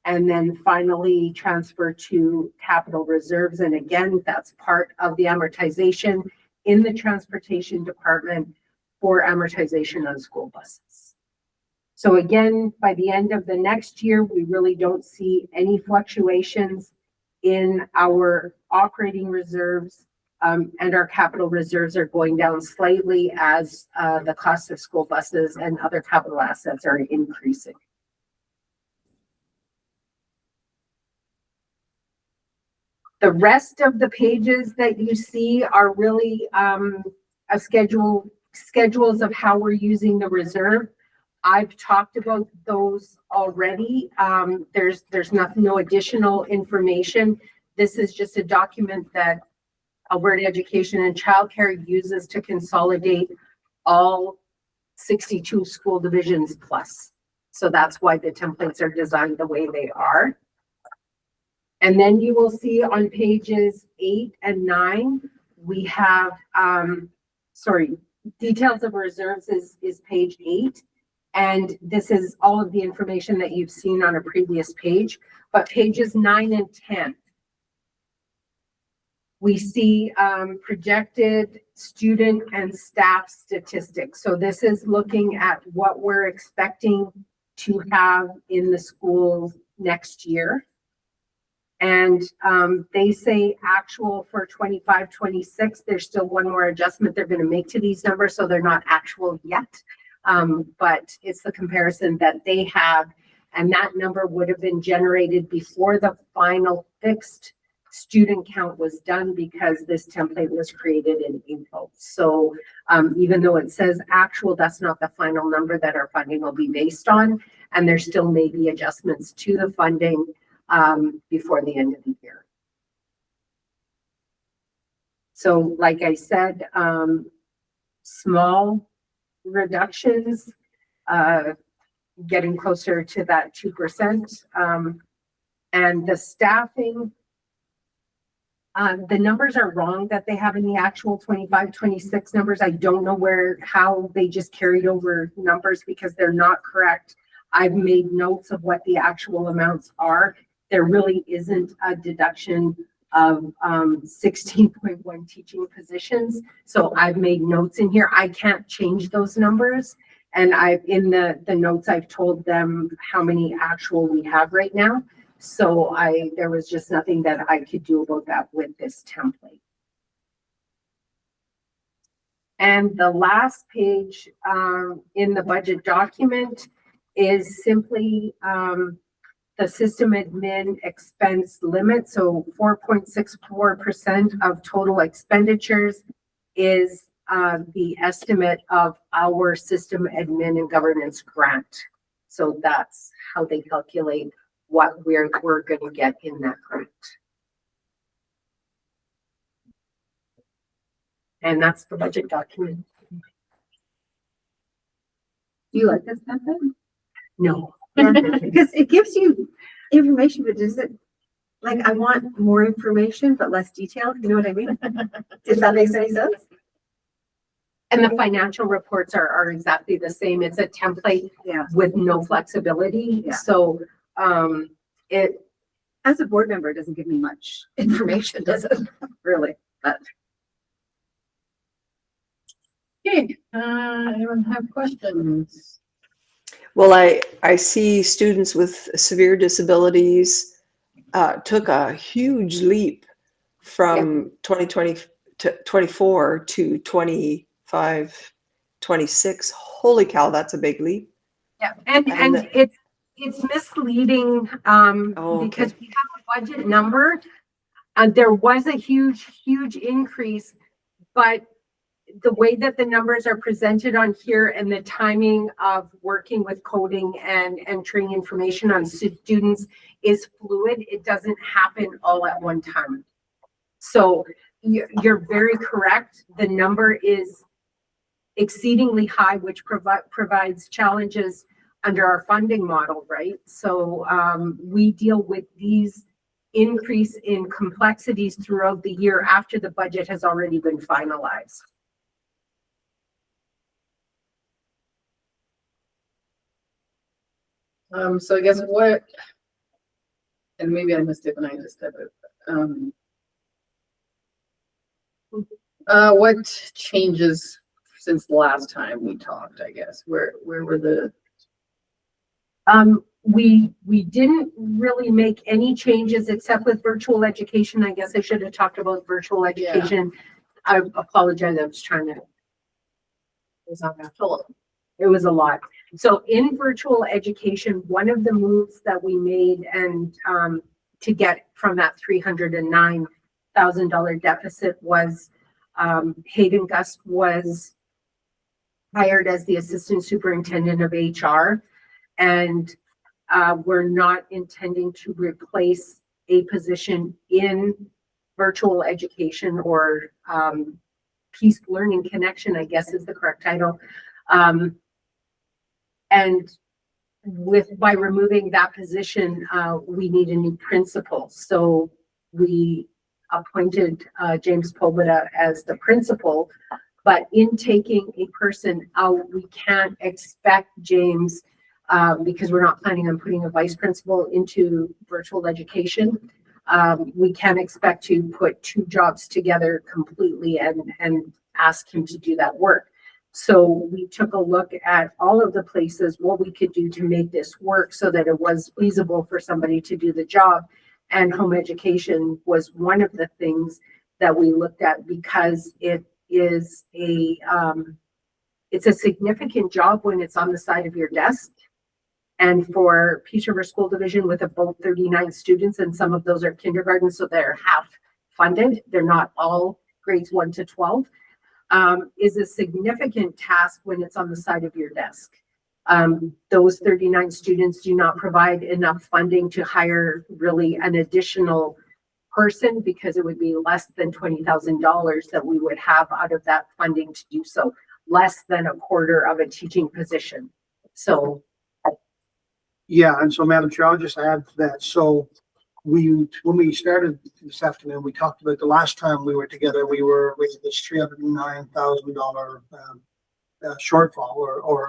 and then finally transfer to capital reserves. And again, that's part of the amortization in the transportation department for amortization on school buses. So again, by the end of the next year, we really don't see any fluctuations in our operating reserves, and our capital reserves are going down slightly as the cost of school buses and other capital assets are increasing. The rest of the pages that you see are really schedules of how we're using the reserve. I've talked about those already. There's no additional information. This is just a document that Alberta Education and Childcare uses to consolidate all 62 school divisions plus. So that's why the templates are designed the way they are. And then you will see on pages 8 and 9, we have, details of reserves is page 8. And this is all of the information that you've seen on a previous page, but pages 9 and 10, we see projected student and staff statistics. So this is looking at what we're expecting to have in the schools next year. And they say actual for 25-26, there's still one more adjustment they're going to make to these numbers, so they're not actual yet. But it's the comparison that they have. And that number would have been generated before the final fixed student count was done because this template was created in April. So even though it says actual, that's not the final number that our funding will be based on. And there still may be adjustments to the funding before the end of the year. So like I said, small reductions, getting closer to that 2%. And the staffing, the numbers are wrong that they have in the actual 25-26 numbers. I don't know how they just carried over numbers because they're not correct. I've made notes of what the actual amounts are. There really isn't a deduction of 16.1 teaching positions. So I've made notes in here. I can't change those numbers. And in the notes, I've told them how many actual we have right now. So there was just nothing that I could do about that with this template. And the last page in the budget document is simply the system admin expense limit. So 4.64% of total expenditures is the estimate of our system admin and governance grant. So that's how they calculate what we're going to get in that grant. And that's the budget document. Do you like this method? No. Because it gives you information, but does it, like, I want more information, but less detailed. You know what I mean? Does that make any sense? And the financial reports are exactly the same. It's a template with no flexibility. Yeah. So it, As a board member, it doesn't give me much information, does it? Really? But Okay, anyone have questions? Well, I see students with severe disabilities took a huge leap from 2020 to 24 to 25, 26. Holy cow, that's a big leap. yeah, and it's misleading because we have a budget number and there was a huge increase, but the way that the numbers are presented on here and the timing of working with coding and entering information on students is fluid. It doesn't happen all at one time. So you're very correct. The number is exceedingly high, which provides challenges under our funding model, right? So we deal with these increase in complexities throughout the year after the budget has already been finalized. So I guess and maybe I missed it when I just did it. What changes since the last time we talked, I guess? Where were the? We didn't really make any changes except with virtual education. I guess I should have talked about virtual education. I apologize. I was trying to. It was a lot. So in virtual education, one of the moves that we made and to get from that $309,000 deficit was Hayden Gust was hired as the assistant superintendent of HR, and we're not intending to replace a position in virtual education or Peace Learning Connection, I guess is the correct title. And by removing that position, we need a new principal. So we appointed James Pobeda as the principal, but in taking a person out, we can't expect James, because we're not planning on putting a vice principal into virtual education. We can't expect to put two jobs together completely and ask him to do that work. So we took a look at all of the places, what we could do to make this work so that it was feasible for somebody to do the job. And home education was one of the things that we looked at because it is It's a significant job when it's on the side of your desk. And for Peace River School Division with about 39 students, and some of those are kindergarten, so they're half funded. They're not all grades 1 to 12, is a significant task when it's on the side of your desk. Those 39 students do not provide enough funding to hire really an additional person, because it would be less than $20,000 that we would have out of that funding to do so, less than a quarter of a teaching position. So Yeah, and so Madam Chair, I'll just add to that. So when we started this afternoon, we talked about the last time we were together, we were with this $309,000 shortfall or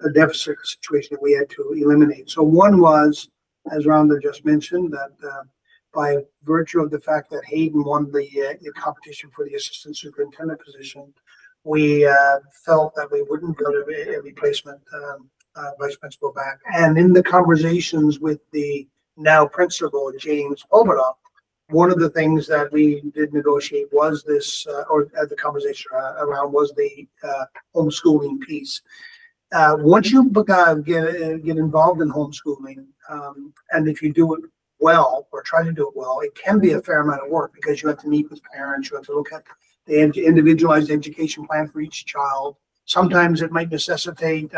a deficit situation that we had to eliminate. So one was, as Rhonda just mentioned, that by virtue of the fact that Hayden won the competition for the assistant superintendent position, we felt that we wouldn't go to a replacement vice principal back. And in the conversations with the now principal, James Oberdorf, one of the things that we did negotiate was this, or the conversation around was the homeschooling piece. Once you get involved in homeschooling, and if you do it well or try to do it well, it can be a fair amount of work because you have to meet with parents, you have to look at the individualized education plan for each child. Sometimes it might necessitate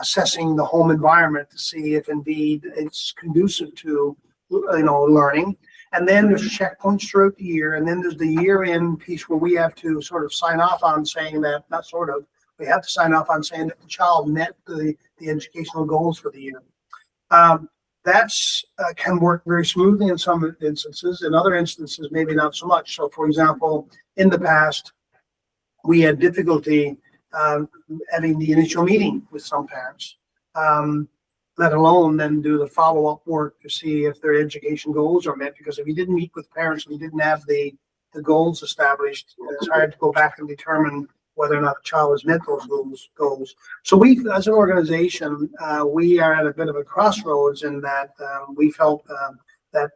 assessing the home environment to see if indeed it's conducive to learning. And then there's checkpoints throughout the year, and then there's the year-end piece where we have to sort of sign off on saying that, not sort of, we have to sign off on saying that the child met the educational goals for the year. That's can work very smoothly in some instances. In other instances, maybe not so much. So, for example, in the past, we had difficulty having the initial meeting with some parents, let alone then do the follow-up work to see if their education goals are met. Because if you didn't meet with parents and you didn't have the goals established, it's hard to go back and determine whether or not the child has met those goals. So we, as an organization, we are at a bit of a crossroads in that we felt that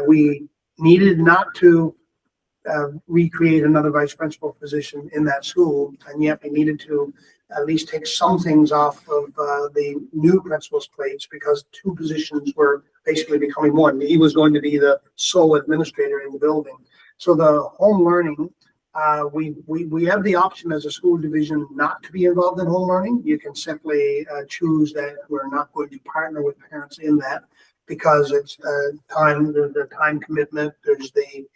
we needed not to recreate another vice principal position in that school, and yet we needed to at least take some things off of the new principal's plates, because two positions were basically becoming one. He was going to be the sole administrator in the building. So the home learning, we have the option as a school division not to be involved in home learning. You can simply choose that we're not going to partner with parents in that, because it's time, the time commitment, there's the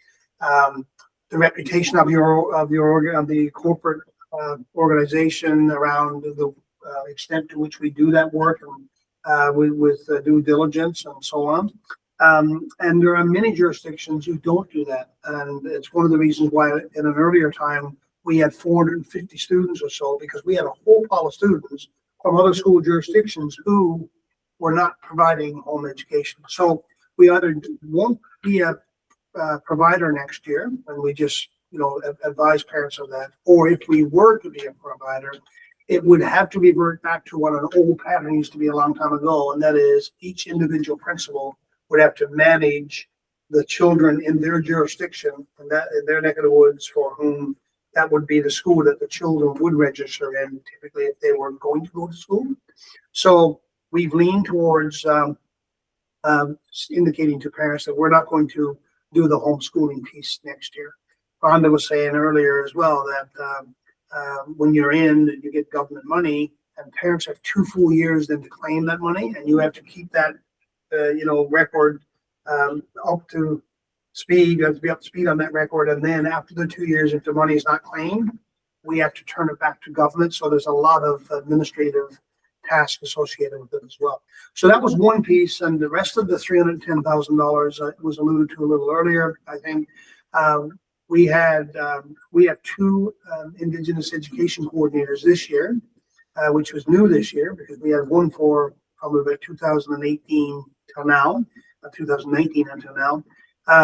reputation of the corporate organization around the extent to which we do that work, and with due diligence and so on. And there are many jurisdictions who don't do that. And it's one of the reasons why in an earlier time, we had 450 students or so, because we had a whole pile of students from other school jurisdictions who were not providing home education. So we either won't be a provider next year, and we just advise parents of that, or if we were to be a provider, it would have to revert back to what an old pattern used to be a long time ago, and that is each individual principal would have to manage the children in their jurisdiction, and that in their neck of the woods, for whom that would be the school that the children would register in, typically if they were going to go to school. So we've leaned towards indicating to parents that we're not going to do the homeschooling piece next year. Rhonda was saying earlier as well that when you're in, you get government money, and parents have 2 full years then to claim that money, and you have to keep that record up to speed. You have to be up to speed on that record, and then after the 2 years, if the money is not claimed, we have to turn it back to government. So there's a lot of administrative tasks associated with it as well. So that was one piece, and the rest of the $310,000 was alluded to a little earlier. I think we have 2 Indigenous education coordinators this year, which was new this year, because we had one for probably about 2018 till now, 2019 until now.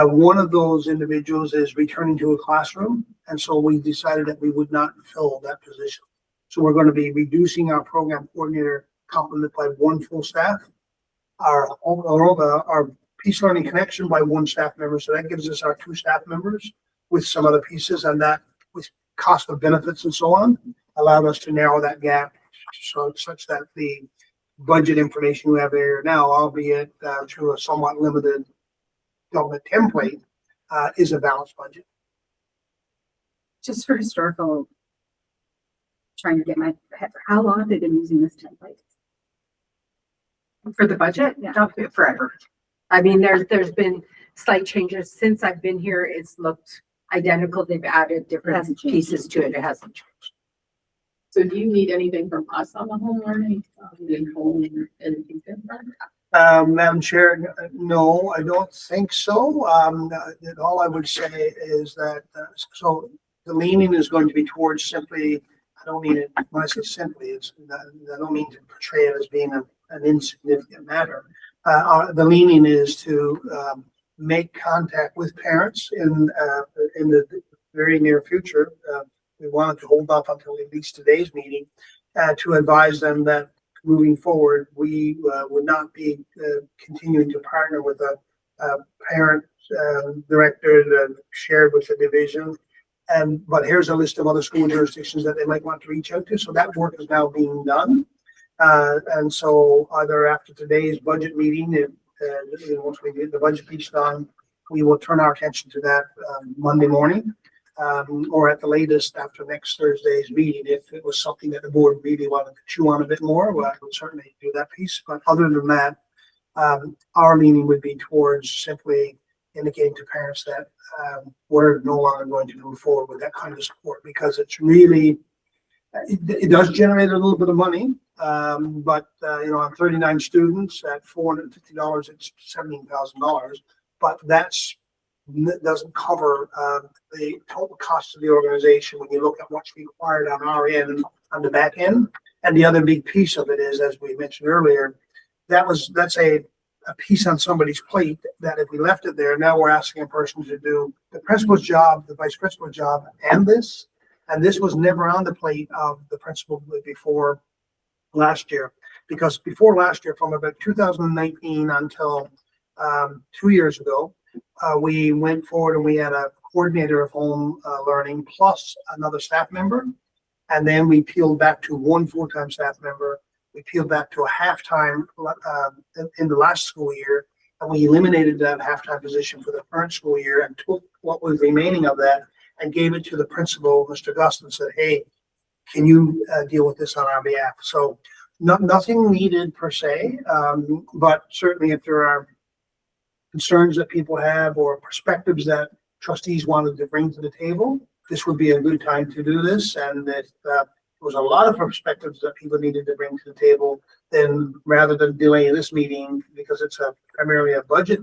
One of those individuals is returning to a classroom, and so we decided that we would not fill that position. So we're going to be reducing our program coordinator complement by 1 full staff, our Peace Learning Connection by 1 staff member. So that gives us our 2 staff members with some other pieces, and that with cost of benefits and so on, allowed us to narrow that gap. So such that the budget information we have here now, albeit through a somewhat limited government template, is a balanced budget. Just for historical, trying to get my head, how long have they been using this template? For the budget, Yeah. not forever. I mean, there's been slight changes since I've been here. It's looked identical. They've added different Hasn't changed. pieces to it. It hasn't changed. So do you need anything from us on the home learning? Anything different? Madam Chair, no, I don't think so. All I would say is that, so the leaning is going to be towards simply, I don't mean it, when I say simply, I don't mean to portray it as being an insignificant matter. The leaning is to make contact with parents in the very near future. We wanted to hold off until at least today's meeting to advise them that moving forward, we would not be continuing to partner with a parent director that shared with the division. But here's a list of other school jurisdictions that they might want to reach out to. So that work is now being done. And so either after today's budget meeting, once we get the budget piece done, we will turn our attention to that Monday morning. Or at the latest after next Thursday's meeting, if it was something that the board really wanted to chew on a bit more, well, I would certainly do that piece. But other than that, our leaning would be towards simply indicating to parents that we're no longer going to move forward with that kind of support, because it's really, it does generate a little bit of money. But on 39 students at $450, it's $17,000. But that doesn't cover the total cost of the organization when you look at what's required on our end, on the back end. And the other big piece of it is, as we mentioned earlier, that's a piece on somebody's plate that if we left it there, now we're asking a person to do the principal's job, the vice principal's job, and this. And this was never on the plate of the principal before last year, because before last year, from about 2019 until 2 years ago, we went forward and we had a coordinator of home learning plus another staff member. And then we peeled back to one full-time staff member. We peeled back to a half-time in the last school year. And we eliminated that half-time position for the current school year and took what was remaining of that and gave it to the principal, Mr. Gust, and said, hey, can you deal with this on our behalf? So nothing needed per se, but certainly if there are concerns that people have or perspectives that trustees wanted to bring to the table, this would be a good time to do this. And if there was a lot of perspectives that people needed to bring to the table, then rather than delay this meeting, because it's primarily a budget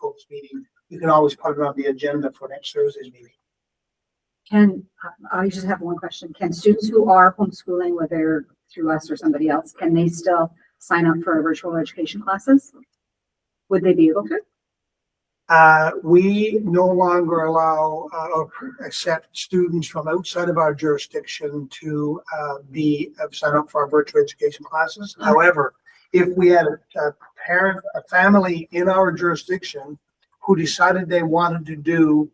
focused meeting, you can always put it on the agenda for next Thursday's meeting. I just have one question. Can students who are homeschooling, whether through us or somebody else, can they still sign up for virtual education classes? Would they be able to? We no longer allow or accept students from outside of our jurisdiction to sign up for our virtual education classes. However, if we had a family in our jurisdiction who decided they wanted to do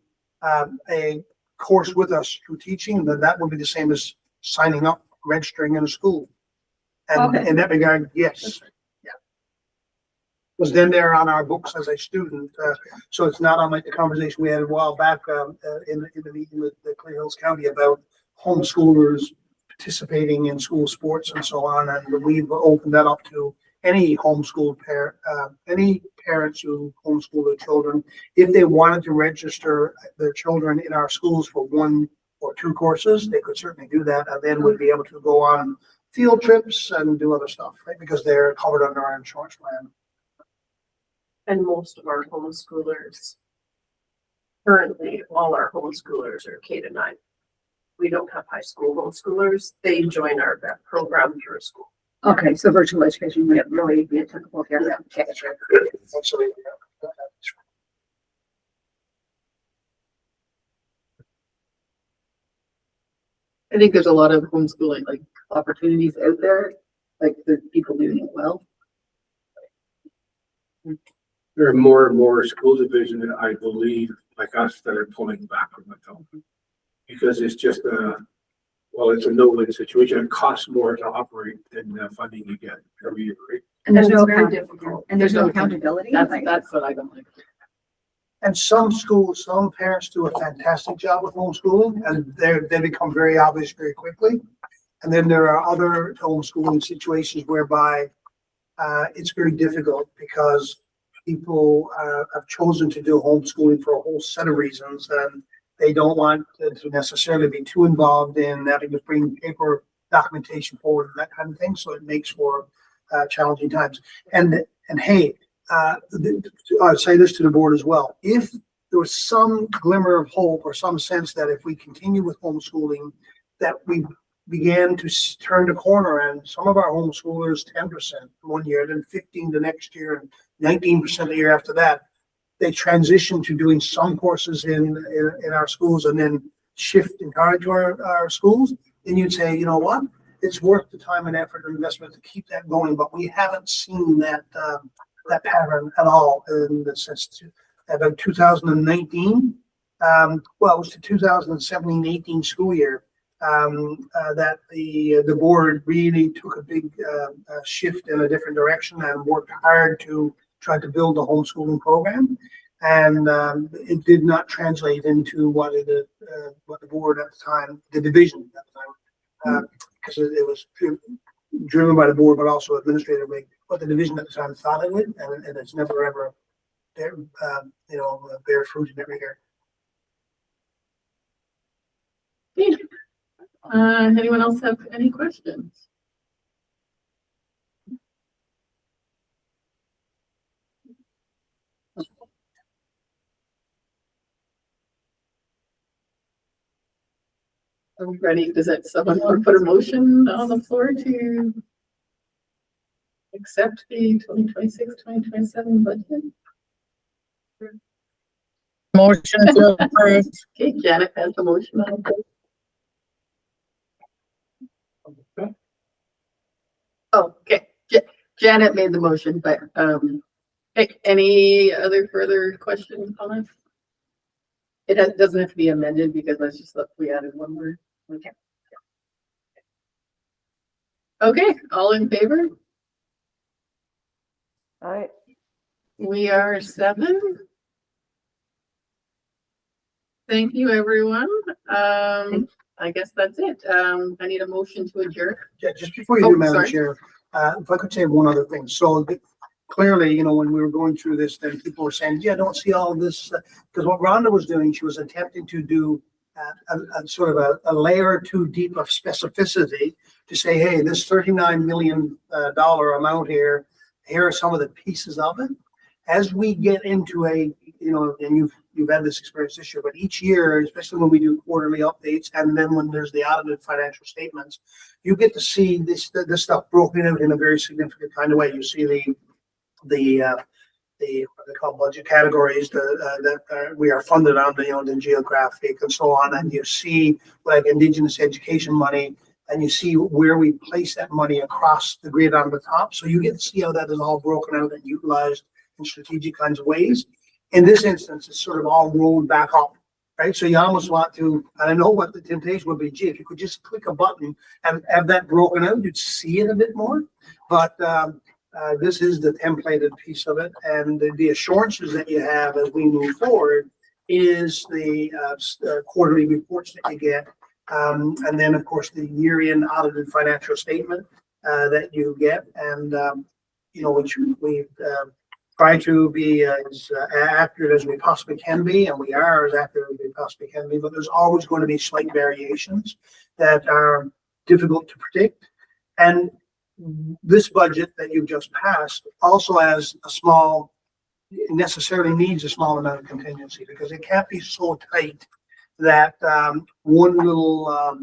a course with us through teaching, then that would be the same as signing up, registering in a school. And in that regard, yes. Was then they're on our books as a student. So it's not unlike the conversation we had a while back in the meeting with the Clear Hills County about homeschoolers participating in school sports and so on. And we've opened that up to any homeschool parent, any parents who homeschool their children. If they wanted to register their children in our schools for 1 or 2 courses, they could certainly do that. And then we'd be able to go on field trips and do other stuff, right? Because they're covered under our insurance plan. And most of our homeschoolers, currently, all our homeschoolers are K-9. We don't have high school homeschoolers. They join our program through school. Okay, so virtual education would really be applicable here. Yeah. Okay, sure. I think there's a lot of homeschooling like opportunities out there, like the people doing it well. There are more and more school divisions, I believe, like us, that are pulling back from the film. because it's just it's a no-win situation. It costs more to operate than the funding you get every year, right? And there's It's no very account- difficult. and there's no accountability. Like, That's what I don't like. And some schools, some parents do a fantastic job with homeschooling, and they become very obvious very quickly. And then there are other homeschooling situations whereby it's very difficult because people have chosen to do homeschooling for a whole set of reasons, and they don't want to necessarily be too involved in having to bring paper documentation forward and that kind of thing. So it makes for challenging times. And hey, I'd say this to the board as well. If there was some glimmer of hope or some sense that if we continue with homeschooling, that we began to turn the corner, and some of our homeschoolers 10% one year, then 15 the next year, and 19% the year after that, they transition to doing some courses in our schools and then shift entirely to our schools, then you'd say, you know what, it's worth the time and effort and investment to keep that going. But we haven't seen that pattern at all in the sense about 2019. Well, it was the 2017-18 school year that the board really took a big shift in a different direction and worked hard to try to build a homeschooling program. And it did not translate into what the board at the time, the division at the time, because it was driven by the board, but also administratively, what the division at the time thought it would, and it's never ever bear fruit in every year. Anyone else have any questions? Are we ready? Does someone want to put a motion on the floor to accept the 2026-2027 budget? Motion to approve. Okay, Janet has the motion on the floor. Oh, okay. Janet made the motion, but any other further questions, comments? It doesn't have to be amended because let's just look, we added one word. Okay. Okay, all in favor? All right. We are 7. Thank you, everyone. I guess that's it. I need a motion to adjourn. Yeah, just before you do, Madam sorry. Chair, if I could say one other thing. So clearly, when we were going through this, then people were saying, yeah, I don't see all this. Because what Rhonda was doing, she was attempting to do a sort of a layer or two deep of specificity to say, hey, this $39 million amount here are some of the pieces of it. As we get into and you've had this experience this year, but each year, especially when we do quarterly updates, and then when there's the audited financial statements, you get to see this stuff broken out in a very significant kind of way. You see the what they call budget categories that we are funded on, the geographic and so on, and you see like Indigenous education money, and you see where we place that money across the grid on the top. So you get to see how that is all broken out and utilized in strategic kinds of ways. In this instance, it's sort of all rolled back up, right? So you almost want to, and I know what the temptation would be, gee, if you could just click a button and have that broken out, you'd see it a bit more. But this is the templated piece of it, and the assurances that you have as we move forward is the quarterly reports that you get, and then of course the year-end audited financial statement that you get, and which we've try to be as accurate as we possibly can be, and we are as accurate as we possibly can be, but there's always going to be slight variations that are difficult to predict. And this budget that you've just passed also has necessarily needs a small amount of contingency, because it can't be so tight that one little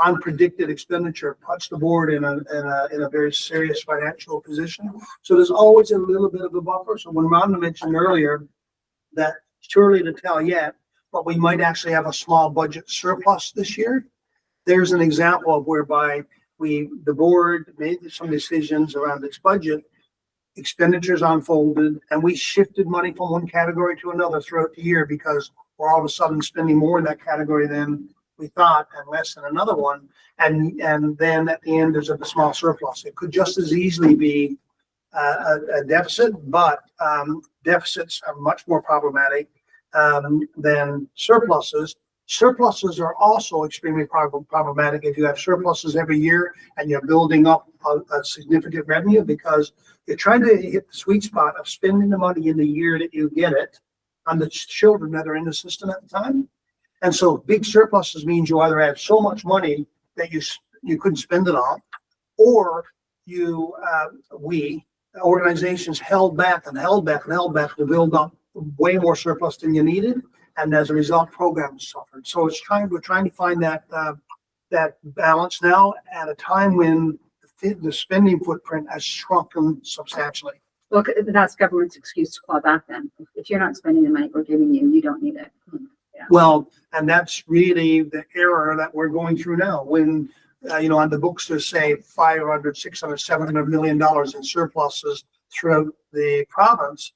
unpredicted expenditure puts the board in a very serious financial position. So there's always a little bit of a buffer. So when Rhonda mentioned earlier that surely to tell yet, but we might actually have a small budget surplus this year, there's an example of whereby the board made some decisions around its budget, expenditures unfolded, and we shifted money from one category to another throughout the year because we're all of a sudden spending more in that category than we thought, and less than another one. And then at the end, there's a small surplus. It could just as easily be a deficit, but deficits are much more problematic than surpluses. Surpluses are also extremely problematic if you have surpluses every year and you're building up a significant revenue, because you're trying to hit the sweet spot of spending the money in the year that you get it on the children that are in the system at the time. And so big surpluses means you either have so much money that you couldn't spend it all, or organizations held back to build up way more surplus than you needed. And as a result, programs suffered. So we're trying to find that balance now at a time when the spending footprint has shrunken substantially. Well, that's government's excuse to claw back then. If you're not spending the money we're giving you, you don't need it. Yeah. Well, and that's really the error that we're going through now. When, on the books, there's say $500, $600, $700 million in surpluses throughout the province.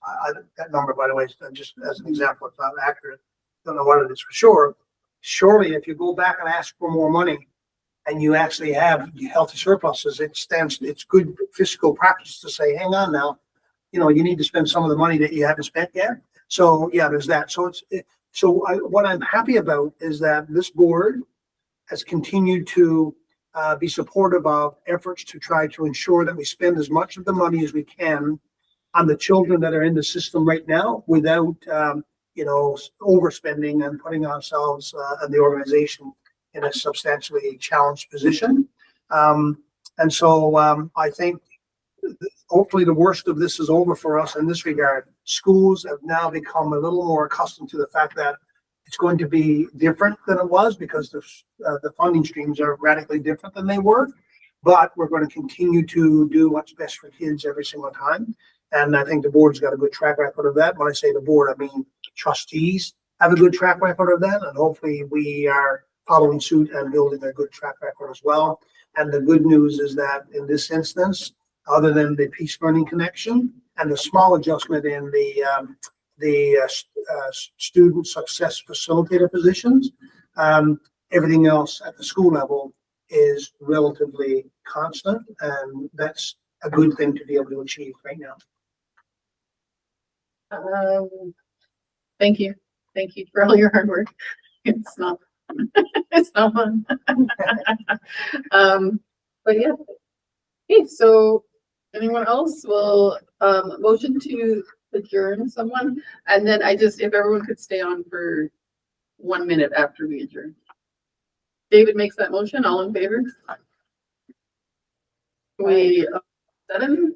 That number, by the way, is just as an example, it's not accurate. Don't know what it is for sure. Surely, if you go back and ask for more money and you actually have healthy surpluses, it's good fiscal practice to say, hang on now, you need to spend some of the money that you haven't spent yet. So yeah, there's that. What I'm happy about is that this board has continued to be supportive of efforts to try to ensure that we spend as much of the money as we can on the children that are in the system right now without, overspending and putting ourselves and the organization in a substantially challenged position. I think hopefully the worst of this is over for us in this regard. Schools have now become a little more accustomed to the fact that it's going to be different than it was, because the funding streams are radically different than they were. But we're going to continue to do what's best for kids every single time. And I think the board's got a good track record of that. When I say the board, I mean trustees have a good track record of that. And hopefully we are following suit and building a good track record as well. And the good news is that in this instance, other than the peace learning connection and the small adjustment in the student success facilitator positions, everything else at the school level is relatively constant, and that's a good thing to be able to achieve right now. Thank you for all your hard work. It's not fun. But yeah. Okay, so anyone else will motion to adjourn someone, and then if everyone could stay on for 1 minute after we adjourn. David makes that motion. All in favor? We 7.